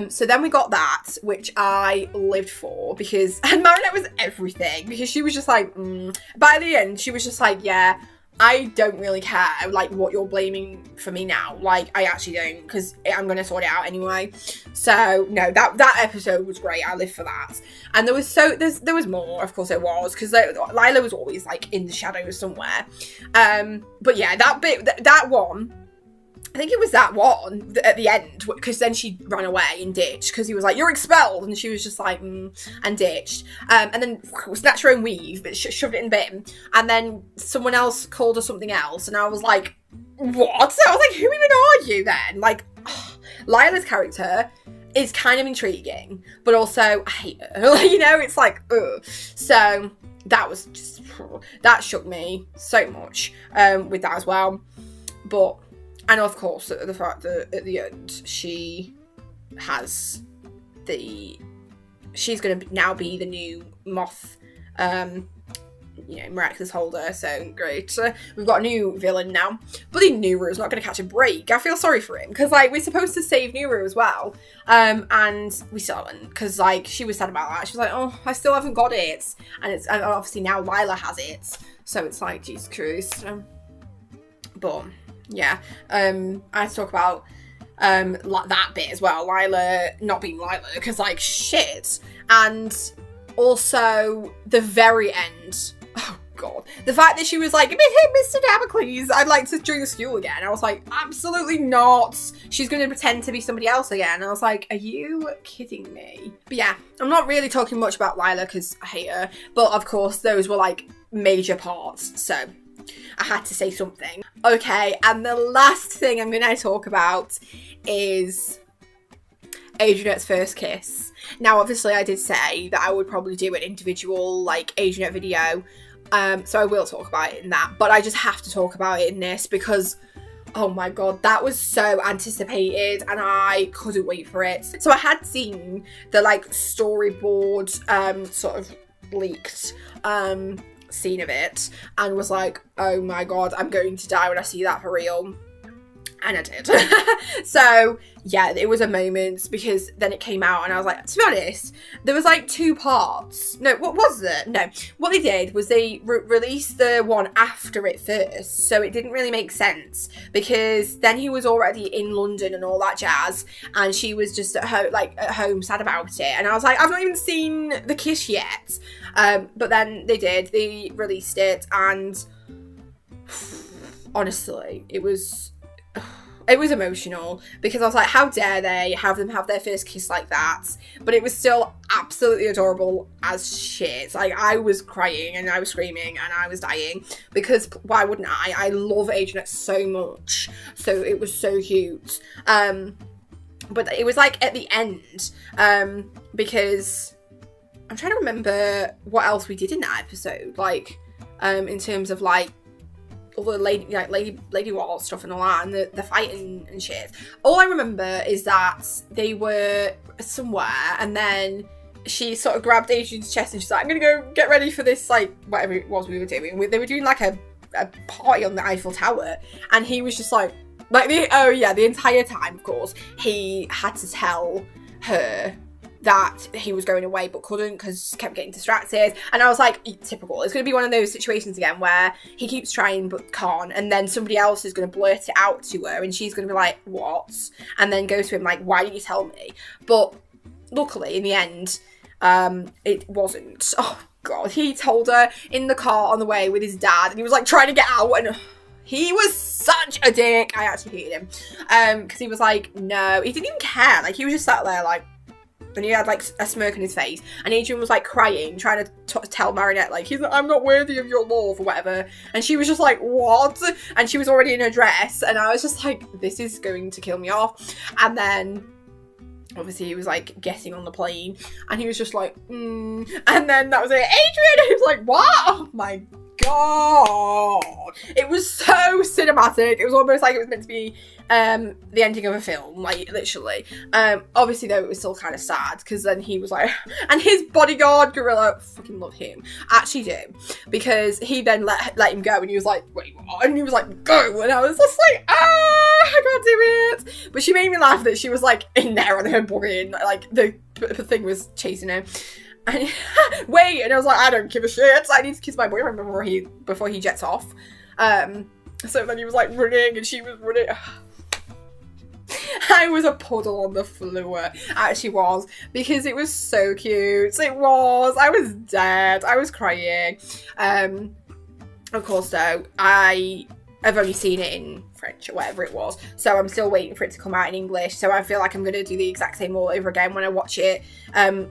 So then we got that, which I lived for, because, and Marinette was everything, because she was just like, by the end, she was just like, yeah, I don't really care, like, what you're blaming for me now. Like, I actually don't, because I'm going to sort it out anyway. So, no, that episode was great. I lived for that. And there was more, of course there was, because Lila was always, like, in the shadows somewhere. But yeah, that one, I think it was that one at the end, because then she ran away and ditched, because he was like, you're expelled, and she was just like, and ditched. And then snatched her own weave, but shoved it in the bin, and then someone else called her something else, and I was like, what? So I was like, who even are you then? Like, Lila's character is kind of intriguing, but also, I hate her. You know, it's like, ugh. So that was just, that shook me so much with that as well. But, and of course, the fact that at the end, she's going to now be the new Moth, you know, Miraculous holder, so great. We've got a new villain now. Bloody Nuru's not going to catch a break. I feel sorry for him, because, like, we're supposed to save Nuru as well, and we still haven't, because, like, she was sad about that. She was like, oh, I still haven't got it, and obviously now Lila has it, so it's like, Jesus Christ. But yeah, I talk about like that bit as well, Lila not being Lila, because, like, shit. And also the very end, oh god, the fact that she was like, Mr. Damocles, I'd like to join the school again. I was like, absolutely not. She's going to pretend to be somebody else again. I was like, are you kidding me? But yeah, I'm not really talking much about Lila because I hate her, but of course those were, like, major parts, so I had to say something. Okay, and the last thing I'm going to talk about is Adrianette's first kiss. Now, obviously, I did say that I would probably do an individual, like, Adrianette video, so I will talk about it in that, but I just have to talk about it in this because, oh my god, that was so anticipated, and I couldn't wait for it. So I had seen the, like, storyboard, sort of leaked, scene of it, and was like, oh my god, I'm going to die when I see that for real. And I did. So yeah, it was a moment, because then it came out and I was like, to be honest, there was like two parts. No, what was it? No, what they did was they released the one after it first, so it didn't really make sense, because then he was already in London and all that jazz, and she was just at home sad about it, and I was like, I've not even seen the kiss yet. But then they released it, and honestly, it was It was emotional because I was like, how dare they have them have their first kiss like that? But it was still absolutely adorable as shit. Like, I was crying and I was screaming and I was dying because why wouldn't I? I love Adrian so much. So it was so cute. But it was like at the end, because I'm trying to remember what else we did in that episode. Like, in terms of like, all the Lady War stuff and all that, and the fighting and shit. All I remember is that they were somewhere, and then she sort of grabbed Adrian's chest and she's like, I'm gonna go get ready for this, like, whatever it was we were doing. They were doing like a party on the Eiffel Tower, and he was just like the entire time, of course, he had to tell her that he was going away but couldn't because kept getting distracted. And I was like, typical. It's going to be one of those situations again where he keeps trying but can't, and then somebody else is going to blurt it out to her and she's going to be like, what? And then go to him like, why didn't you tell me? But luckily in the end, it wasn't. Oh god, he told her in the car on the way with his dad, and he was like trying to get out, and he was such a dick. I actually hated him because he was like, no, he didn't even care. Like, he was just sat there like, and he had like a smirk on his face, and Adrian was like crying, trying to tell Marinette like, he's like, I'm not worthy of your love or whatever, and she was just like, what? And she was already in her dress, and I was just like, this is going to kill me off. And then obviously he was like getting on the plane, and he was just like, and then that was it. Adrian, he was like, what? Oh my god, it was so cinematic. It was almost like it was meant to be the ending of a film, like, literally. Obviously though, it was still kind of sad because then he was like, and his bodyguard gorilla, fucking love him, actually do, because he then let him go, and he was like, wait, what? And he was like, go, and I was just like, I can't do it. But she made me laugh that she was like in there on her buggy, and like the thing was chasing her. And wait, and I was like, I don't give a shit, I need to kiss my boyfriend before he jets off. So then he was like running, and she was running. I was a puddle on the floor. I actually was, because it was so cute. It was. I was dead. I was crying. Of course, though, I've only seen it in French or whatever it was, so I'm still waiting for it to come out in English. So I feel like I'm going to do the exact same all over again when I watch it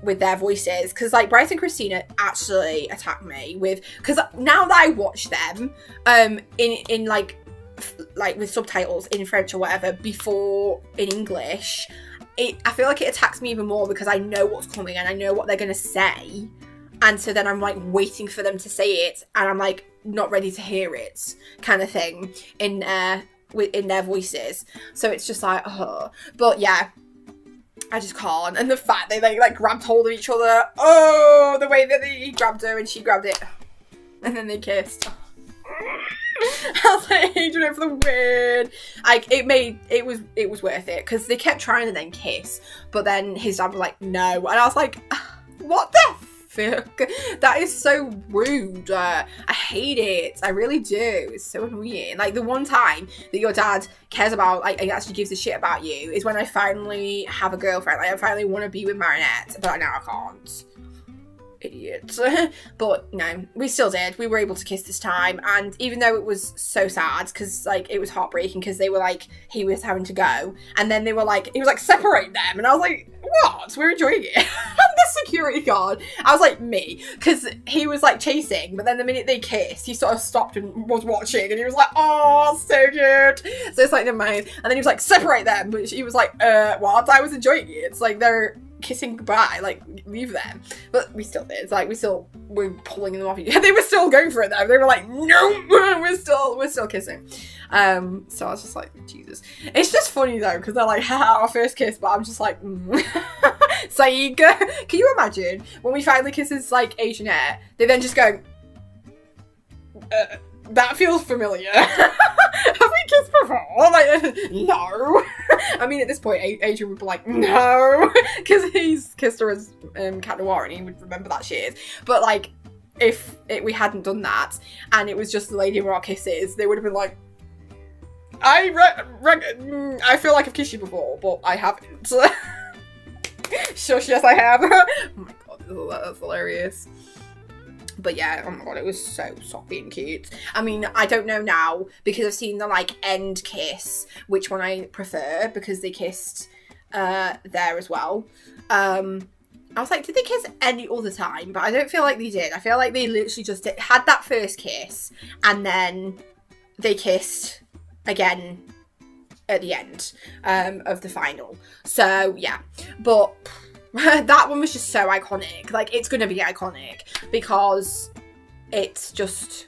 with their voices, because like Bryce and Christina actually attacked me with, because now that I watch them in like with subtitles in French or whatever before in English, I feel like it attacks me even more because I know what's coming and I know what they're going to say, and so then I'm like waiting for them to say it, and I'm like not ready to hear it, kind of thing, in their voices. So it's just like, oh. But yeah, I just can't. And the fact they like grabbed hold of each other, oh, the way that he grabbed her and she grabbed it, and then they kissed. I was like, Adrian for the win. Like, it was worth it, because they kept trying to then kiss, but then his dad was like, no, and I was like, what the fuck? That is so rude. I hate it. I really do. It's so annoying. Like, the one time that your dad cares about, like, he actually gives a shit about you, is when I finally have a girlfriend. Like, I finally want to be with Marinette, but now I can't. Idiot. But no, we still did. We were able to kiss this time, and even though it was so sad, because like it was heartbreaking, because they were like, he was having to go, and then they were like, he was like, separate them, and I was like, what? We're enjoying it. And the security guard, I was like, me, because he was like chasing, but then the minute they kissed, he sort of stopped and was watching, and he was like, oh, so cute. So it's like, never mind. And then he was like, separate them, but he was like, what? I was enjoying it. It's like they're kissing goodbye, like, leave them. But we still did. It's like we're pulling them off. They were still going for it though. They were like, no, we're still kissing. So I was just like, Jesus. It's just funny though, because they're like, haha, our first kiss, but I'm just like, Saig. Can you imagine when we finally kisses like Asian air, they then just go, that feels familiar. Have we kissed before? Like, no. I mean, at this point, Adrian would be like, no, because he's kissed her as Cat Noir, and he would remember that shit. But like, if we hadn't done that, and it was just the Lady Rock kisses, they would have been like, I feel like I've kissed you before, but I haven't. Shush, yes, I have. Oh my god, that's hilarious. But yeah, oh my god, it was so soppy and cute. I mean, I don't know now, because I've seen the, like, end kiss, which one I prefer, because they kissed there as well. I was like, did they kiss any other time? But I don't feel like they did. I feel like they literally just had that first kiss, and then they kissed again at the end of the final. So, yeah. But that one was just so iconic. Like, it's going to be iconic because it's just,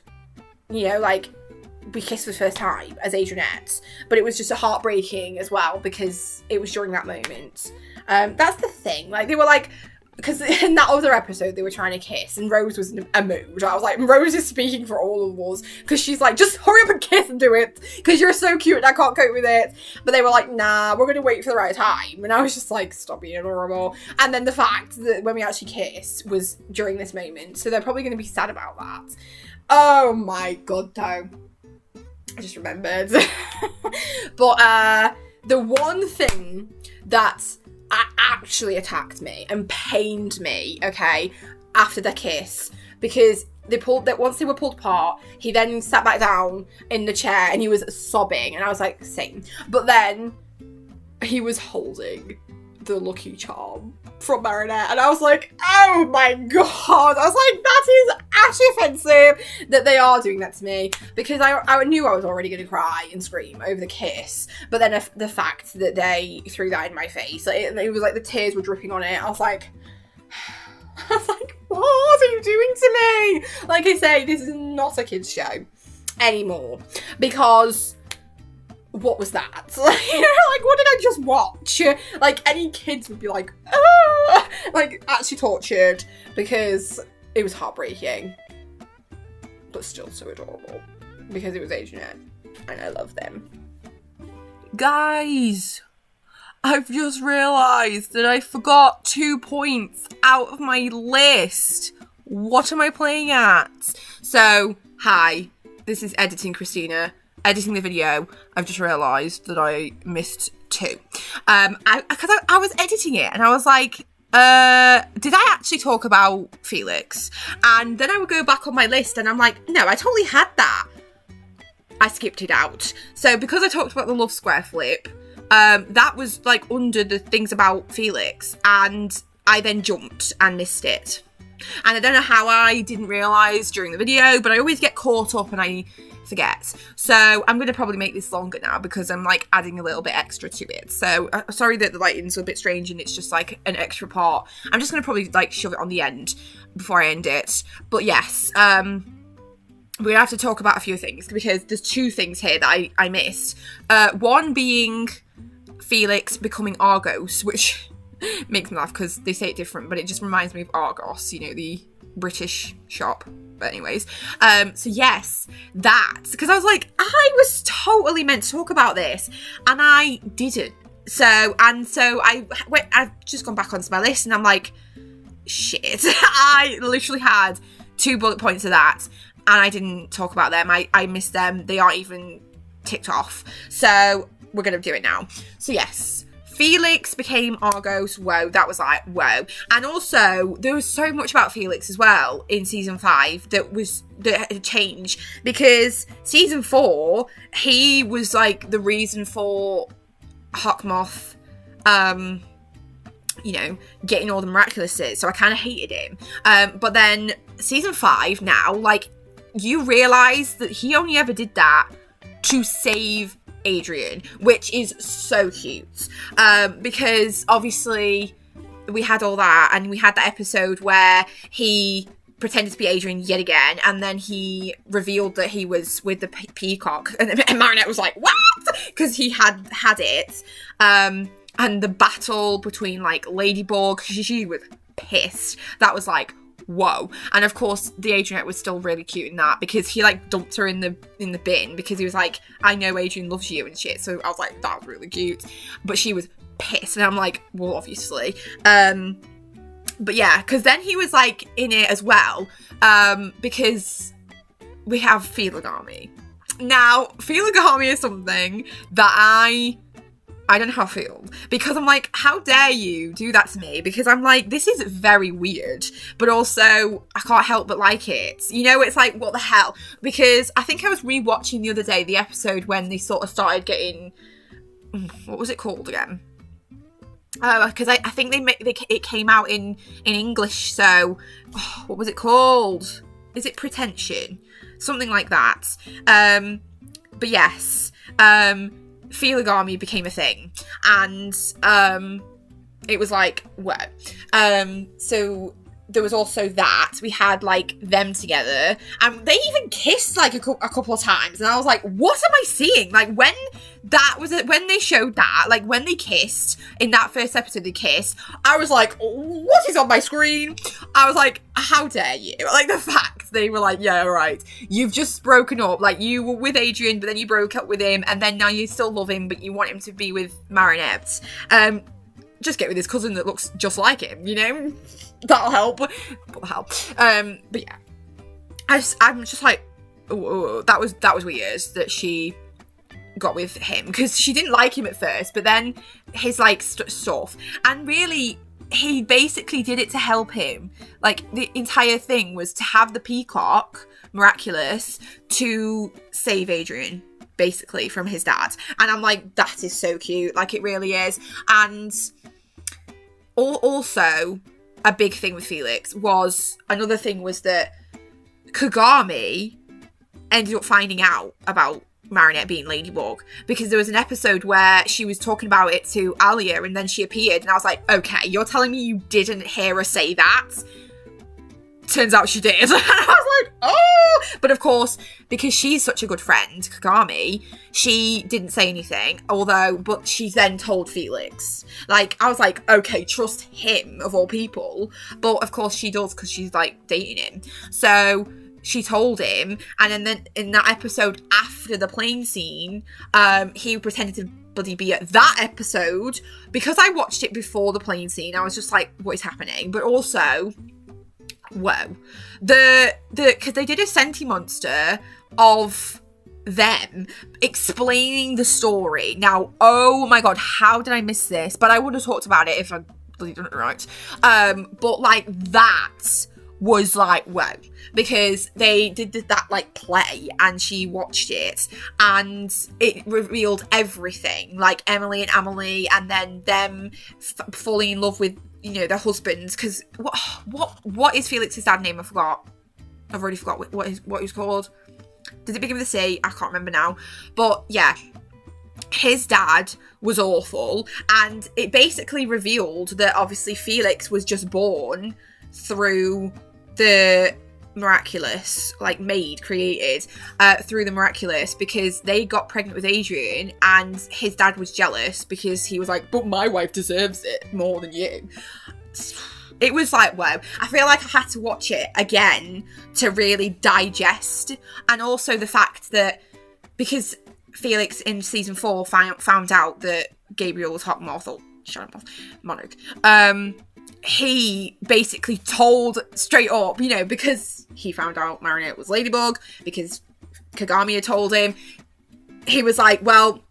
you know, like, we kissed for the first time as Adrianettes, but it was just heartbreaking as well because it was during that moment. That's the thing. Like, they were like, because in that other episode they were trying to kiss and Rose was in a mood. I was like, Rose is speaking for all of us because she's like, just hurry up and kiss and do it because you're so cute and I can't cope with it. But they were like, nah, we're going to wait for the right time. And I was just like, stop being adorable. And then the fact that when we actually kiss was during this moment. So they're probably going to be sad about that. Oh my god, though. I just remembered. But the one thing that actually attacked me and pained me, okay, after the kiss, because they pulled that once they were pulled apart, he then sat back down in the chair and he was sobbing, and I was like, same. But then he was holding the Lucky Charm from Marinette, and I was like, oh my god, I was like, that is actually offensive that they are doing that to me, because I knew I was already going to cry and scream over the kiss, but then the fact that they threw that in my face, like, it was like the tears were dripping on it. I was like, what are you doing to me? Like I say, this is not a kids show anymore, because what was that? Like, what did I just watch? Like, any kids would be like, ah! Like, actually tortured, because it was heartbreaking, but still so adorable, because it was Adrianette, and I love them. Guys, I've just realised that I forgot 2 points out of my list. What am I playing at? So, hi, this is Editing Christina. Editing the video, I've just realised that I missed 2. Because I was editing it and I was like, did I actually talk about Felix? And then I would go back on my list and I'm like, no, I totally had that. I skipped it out. So because I talked about the Love Square flip, that was like under the things about Felix, and I then jumped and missed it. And I don't know how I didn't realise during the video, but I always get caught up and I forget. So I'm going to probably make this longer now because I'm like adding a little bit extra to it. So sorry that the lighting's a bit strange and it's just like an extra part. I'm just going to probably like shove it on the end before I end it. But yes, we're going to have to talk about a few things because there's 2 things here that I missed. One being Felix becoming Argos, which makes me laugh because they say it different, but it just reminds me of Argos, you know, the British shop. But anyways, so yes, that, because I was like, I was totally meant to talk about this, and I didn't. So I've just gone back onto my list, and I'm like, shit, I literally had 2 bullet points of that, and I didn't talk about them. I missed them. They aren't even ticked off. So we're going to do it now. So yes, Felix became Argos. Whoa, that was like, whoa. And also, there was so much about Felix as well in season 5 that had changed, because season 4, he was like the reason for Hawkmoth, you know, getting all the Miraculouses. So I kind of hated him. But then season 5 now, like, you realise that he only ever did that to save Adrian, which is so cute, because obviously we had all that, and we had that episode where he pretended to be Adrian yet again, and then he revealed that he was with the peacock, and Marinette was like, what? Because he had it, and the battle between like Ladybug, she was pissed. That was like, whoa. And of course the Adrianette was still really cute in that, because he like dumped her in the bin because he was like, I know Adrian loves you and shit. So I was like, that was really cute, but she was pissed, and I'm like, well, obviously. But yeah, because then he was like in it as well, because we have Feelagami. Now Feelagami is something that I I don't know how I feel, because I'm like, how dare you do that to me? Because I'm like, this is very weird, but also I can't help but like it. You know, it's like, what the hell? Because I think I was rewatching the other day the episode when they sort of started getting, what was it called again? Because I think it came out in English, so what was it called? Is it pretension? Something like that. But yes, Feeligami became a thing, and it was like, what? So there was also that. We had like them together, and they even kissed like a couple of times, and I was like, what am I seeing? Like when they showed that, like when they kissed in that first episode, they kissed, I was like, what is on my screen? I was like, how dare you? Like the fact they were like, yeah, right, you've just broken up, like you were with Adrian, but then you broke up with him, and then now you still love him, but you want him to be with Marinette. Just get with his cousin that looks just like him, you know? That'll help. What the hell? But yeah, I'm just like, that was weird that she got with him, because she didn't like him at first, but then his like stuff, and really he basically did it to help him. Like the entire thing was to have the peacock, Miraculous, to save Adrian basically from his dad, and I'm like, that is so cute, like it really is. And also a big thing with Felix was that Kagami ended up finding out about Marinette being Ladybug, because there was an episode where she was talking about it to Alia, and then she appeared, and I was like, okay, you're telling me you didn't hear her say that? Turns out she did. And I was like, oh! But of course, because she's such a good friend, Kagami, she didn't say anything, but she then told Felix. Like, I was like, okay, trust him, of all people. But of course she does, because she's, like, dating him. So she told him, and then in that episode after the plane scene, he pretended to bloody be at that episode. Because I watched it before the plane scene, I was just like, what is happening? But also, whoa, because they did a Senti Monster of them explaining the story. Now, oh my god, how did I miss this? But I would have talked about it if I bloody done it right. But like that was like, whoa, because they did that like play, and she watched it, and it revealed everything, like Emily and Amelie, and then them falling in love with, you know, their husbands. Because what is Felix's dad name? I forgot. I've already forgot what he was called. Does it begin with a C? I can't remember now. But yeah, his dad was awful, and it basically revealed that obviously Felix was just born through the Miraculous, like created through the Miraculous, because they got pregnant with Adrian, and his dad was jealous because he was like, but my wife deserves it more than you. It was like, wow. I feel like I had to watch it again to really digest, and also the fact that because Felix in season 4 found out that Gabriel was Monarch, he basically told straight up, you know, because he found out Marinette was Ladybug, because Kagami had told him, he was like, well,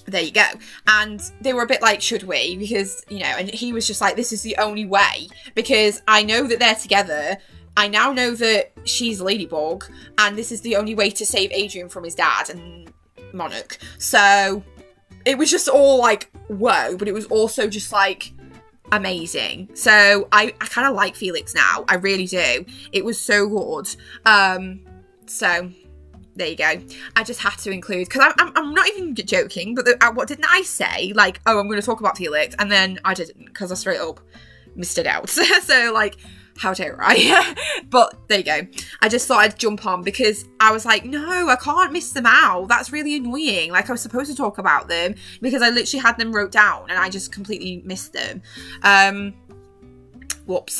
there you go. And they were a bit like, should we? Because, you know, and he was just like, this is the only way, because I know that they're together. I now know that she's Ladybug, and this is the only way to save Adrian from his dad and Monarch. So it was just all like, whoa, but it was also just like amazing. So I kind of like Felix now. I really do. It was so good. So there you go. I just had to include, because I'm not even joking, but what didn't I say? Like, oh, I'm going to talk about Felix, and then I didn't, because I straight up missed it out. So like, how dare I? But there you go. I just thought I'd jump on, because I was like, no, I can't miss them out. That's really annoying. Like, I was supposed to talk about them, because I literally had them wrote down, and I just completely missed them. Whoops.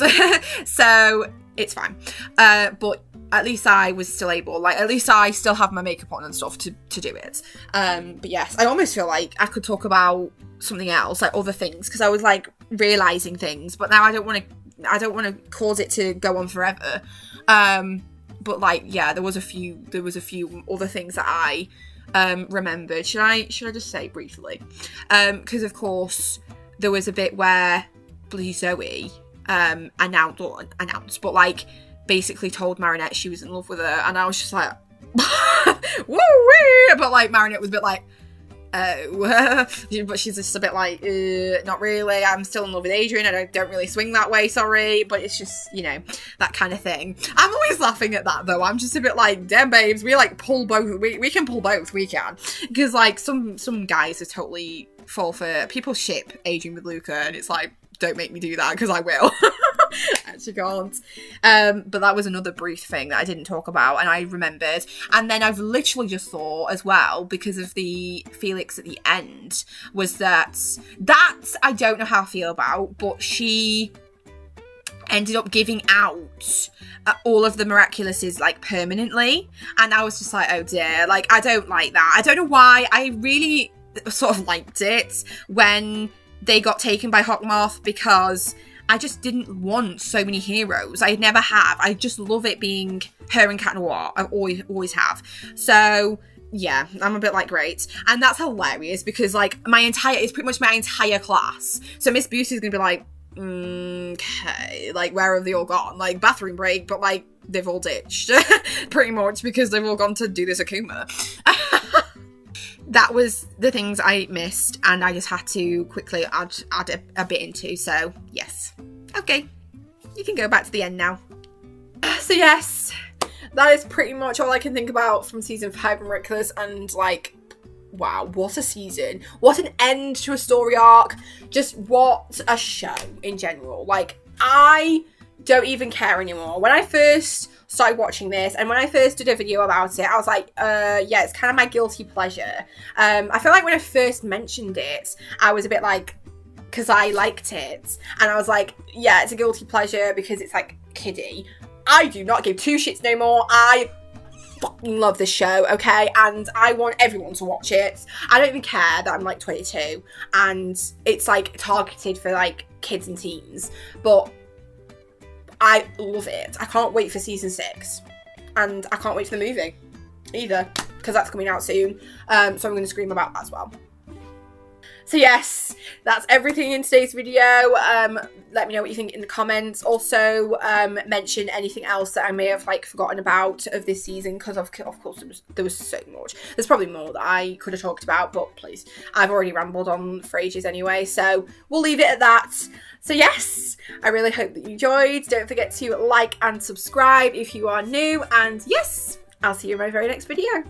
So it's fine. But at least I was still able, like, at least I still have my makeup on and stuff to do it. But yes, I almost feel like I could talk about something else, like other things, because I was like realizing things, but now I don't want to cause it to go on forever. But like, yeah, there was a few other things that I remembered. Should I just say briefly? Because of course there was a bit where Blue Zoe announced, but like basically told Marinette she was in love with her, and I was just like, woo wee! But like Marinette was a bit like, oh, but she's just a bit like, not really. I'm still in love with Adrian. I don't really swing that way. Sorry, but it's just, you know, that kind of thing. I'm always laughing at that though. I'm just a bit like, damn babes, we like pull both. We can pull both. We can, because like some guys are totally fall for people ship Adrian with Luca, and it's like, don't make me do that because I will. Actually can't. But that was another brief thing that I didn't talk about and I remembered. And then I've literally just thought as well, because of the Felix at the end, was that I don't know how I feel about, but she ended up giving out all of the Miraculouses like permanently, and I was just like, oh dear, like I don't like that. I don't know why. I really sort of liked it when they got taken by Hawkmoth, because I just didn't want so many heroes. I never have. I just love it being her and Cat Noir. I always have. So yeah, I'm a bit like, great. And that's hilarious because like it's pretty much my entire class. So Miss Boosie's gonna be like, okay, like where have they all gone? Like bathroom break, but like they've all ditched pretty much because they've all gone to do this Akuma. That was the things I missed, and I just had to quickly add a bit into, so yes. Okay, you can go back to the end now. So yes, that is pretty much all I can think about from season 5 of Miraculous, and like, wow, what a season. What an end to a story arc. Just what a show in general. Like, I don't even care anymore. When I first started watching this, and when I first did a video about it, I was like, yeah, it's kind of my guilty pleasure. I feel like when I first mentioned it, I was a bit like, because I liked it, and I was like, yeah, it's a guilty pleasure because it's like kiddie. I do not give two shits no more. I fucking love this show, okay? And I want everyone to watch it. I don't even care that I'm like 22, and it's like targeted for like kids and teens, but I love it. I can't wait for season 6. And I can't wait for the movie either, because that's coming out soon. So I'm going to scream about that as well. So yes, that's everything in today's video. Let me know what you think in the comments. Also, mention anything else that I may have like forgotten about of this season, because of course there was so much. There's probably more that I could have talked about, but please, I've already rambled on for ages anyway, so we'll leave it at that. So yes, I really hope that you enjoyed. Don't forget to like and subscribe if you are new, and yes, I'll see you in my very next video.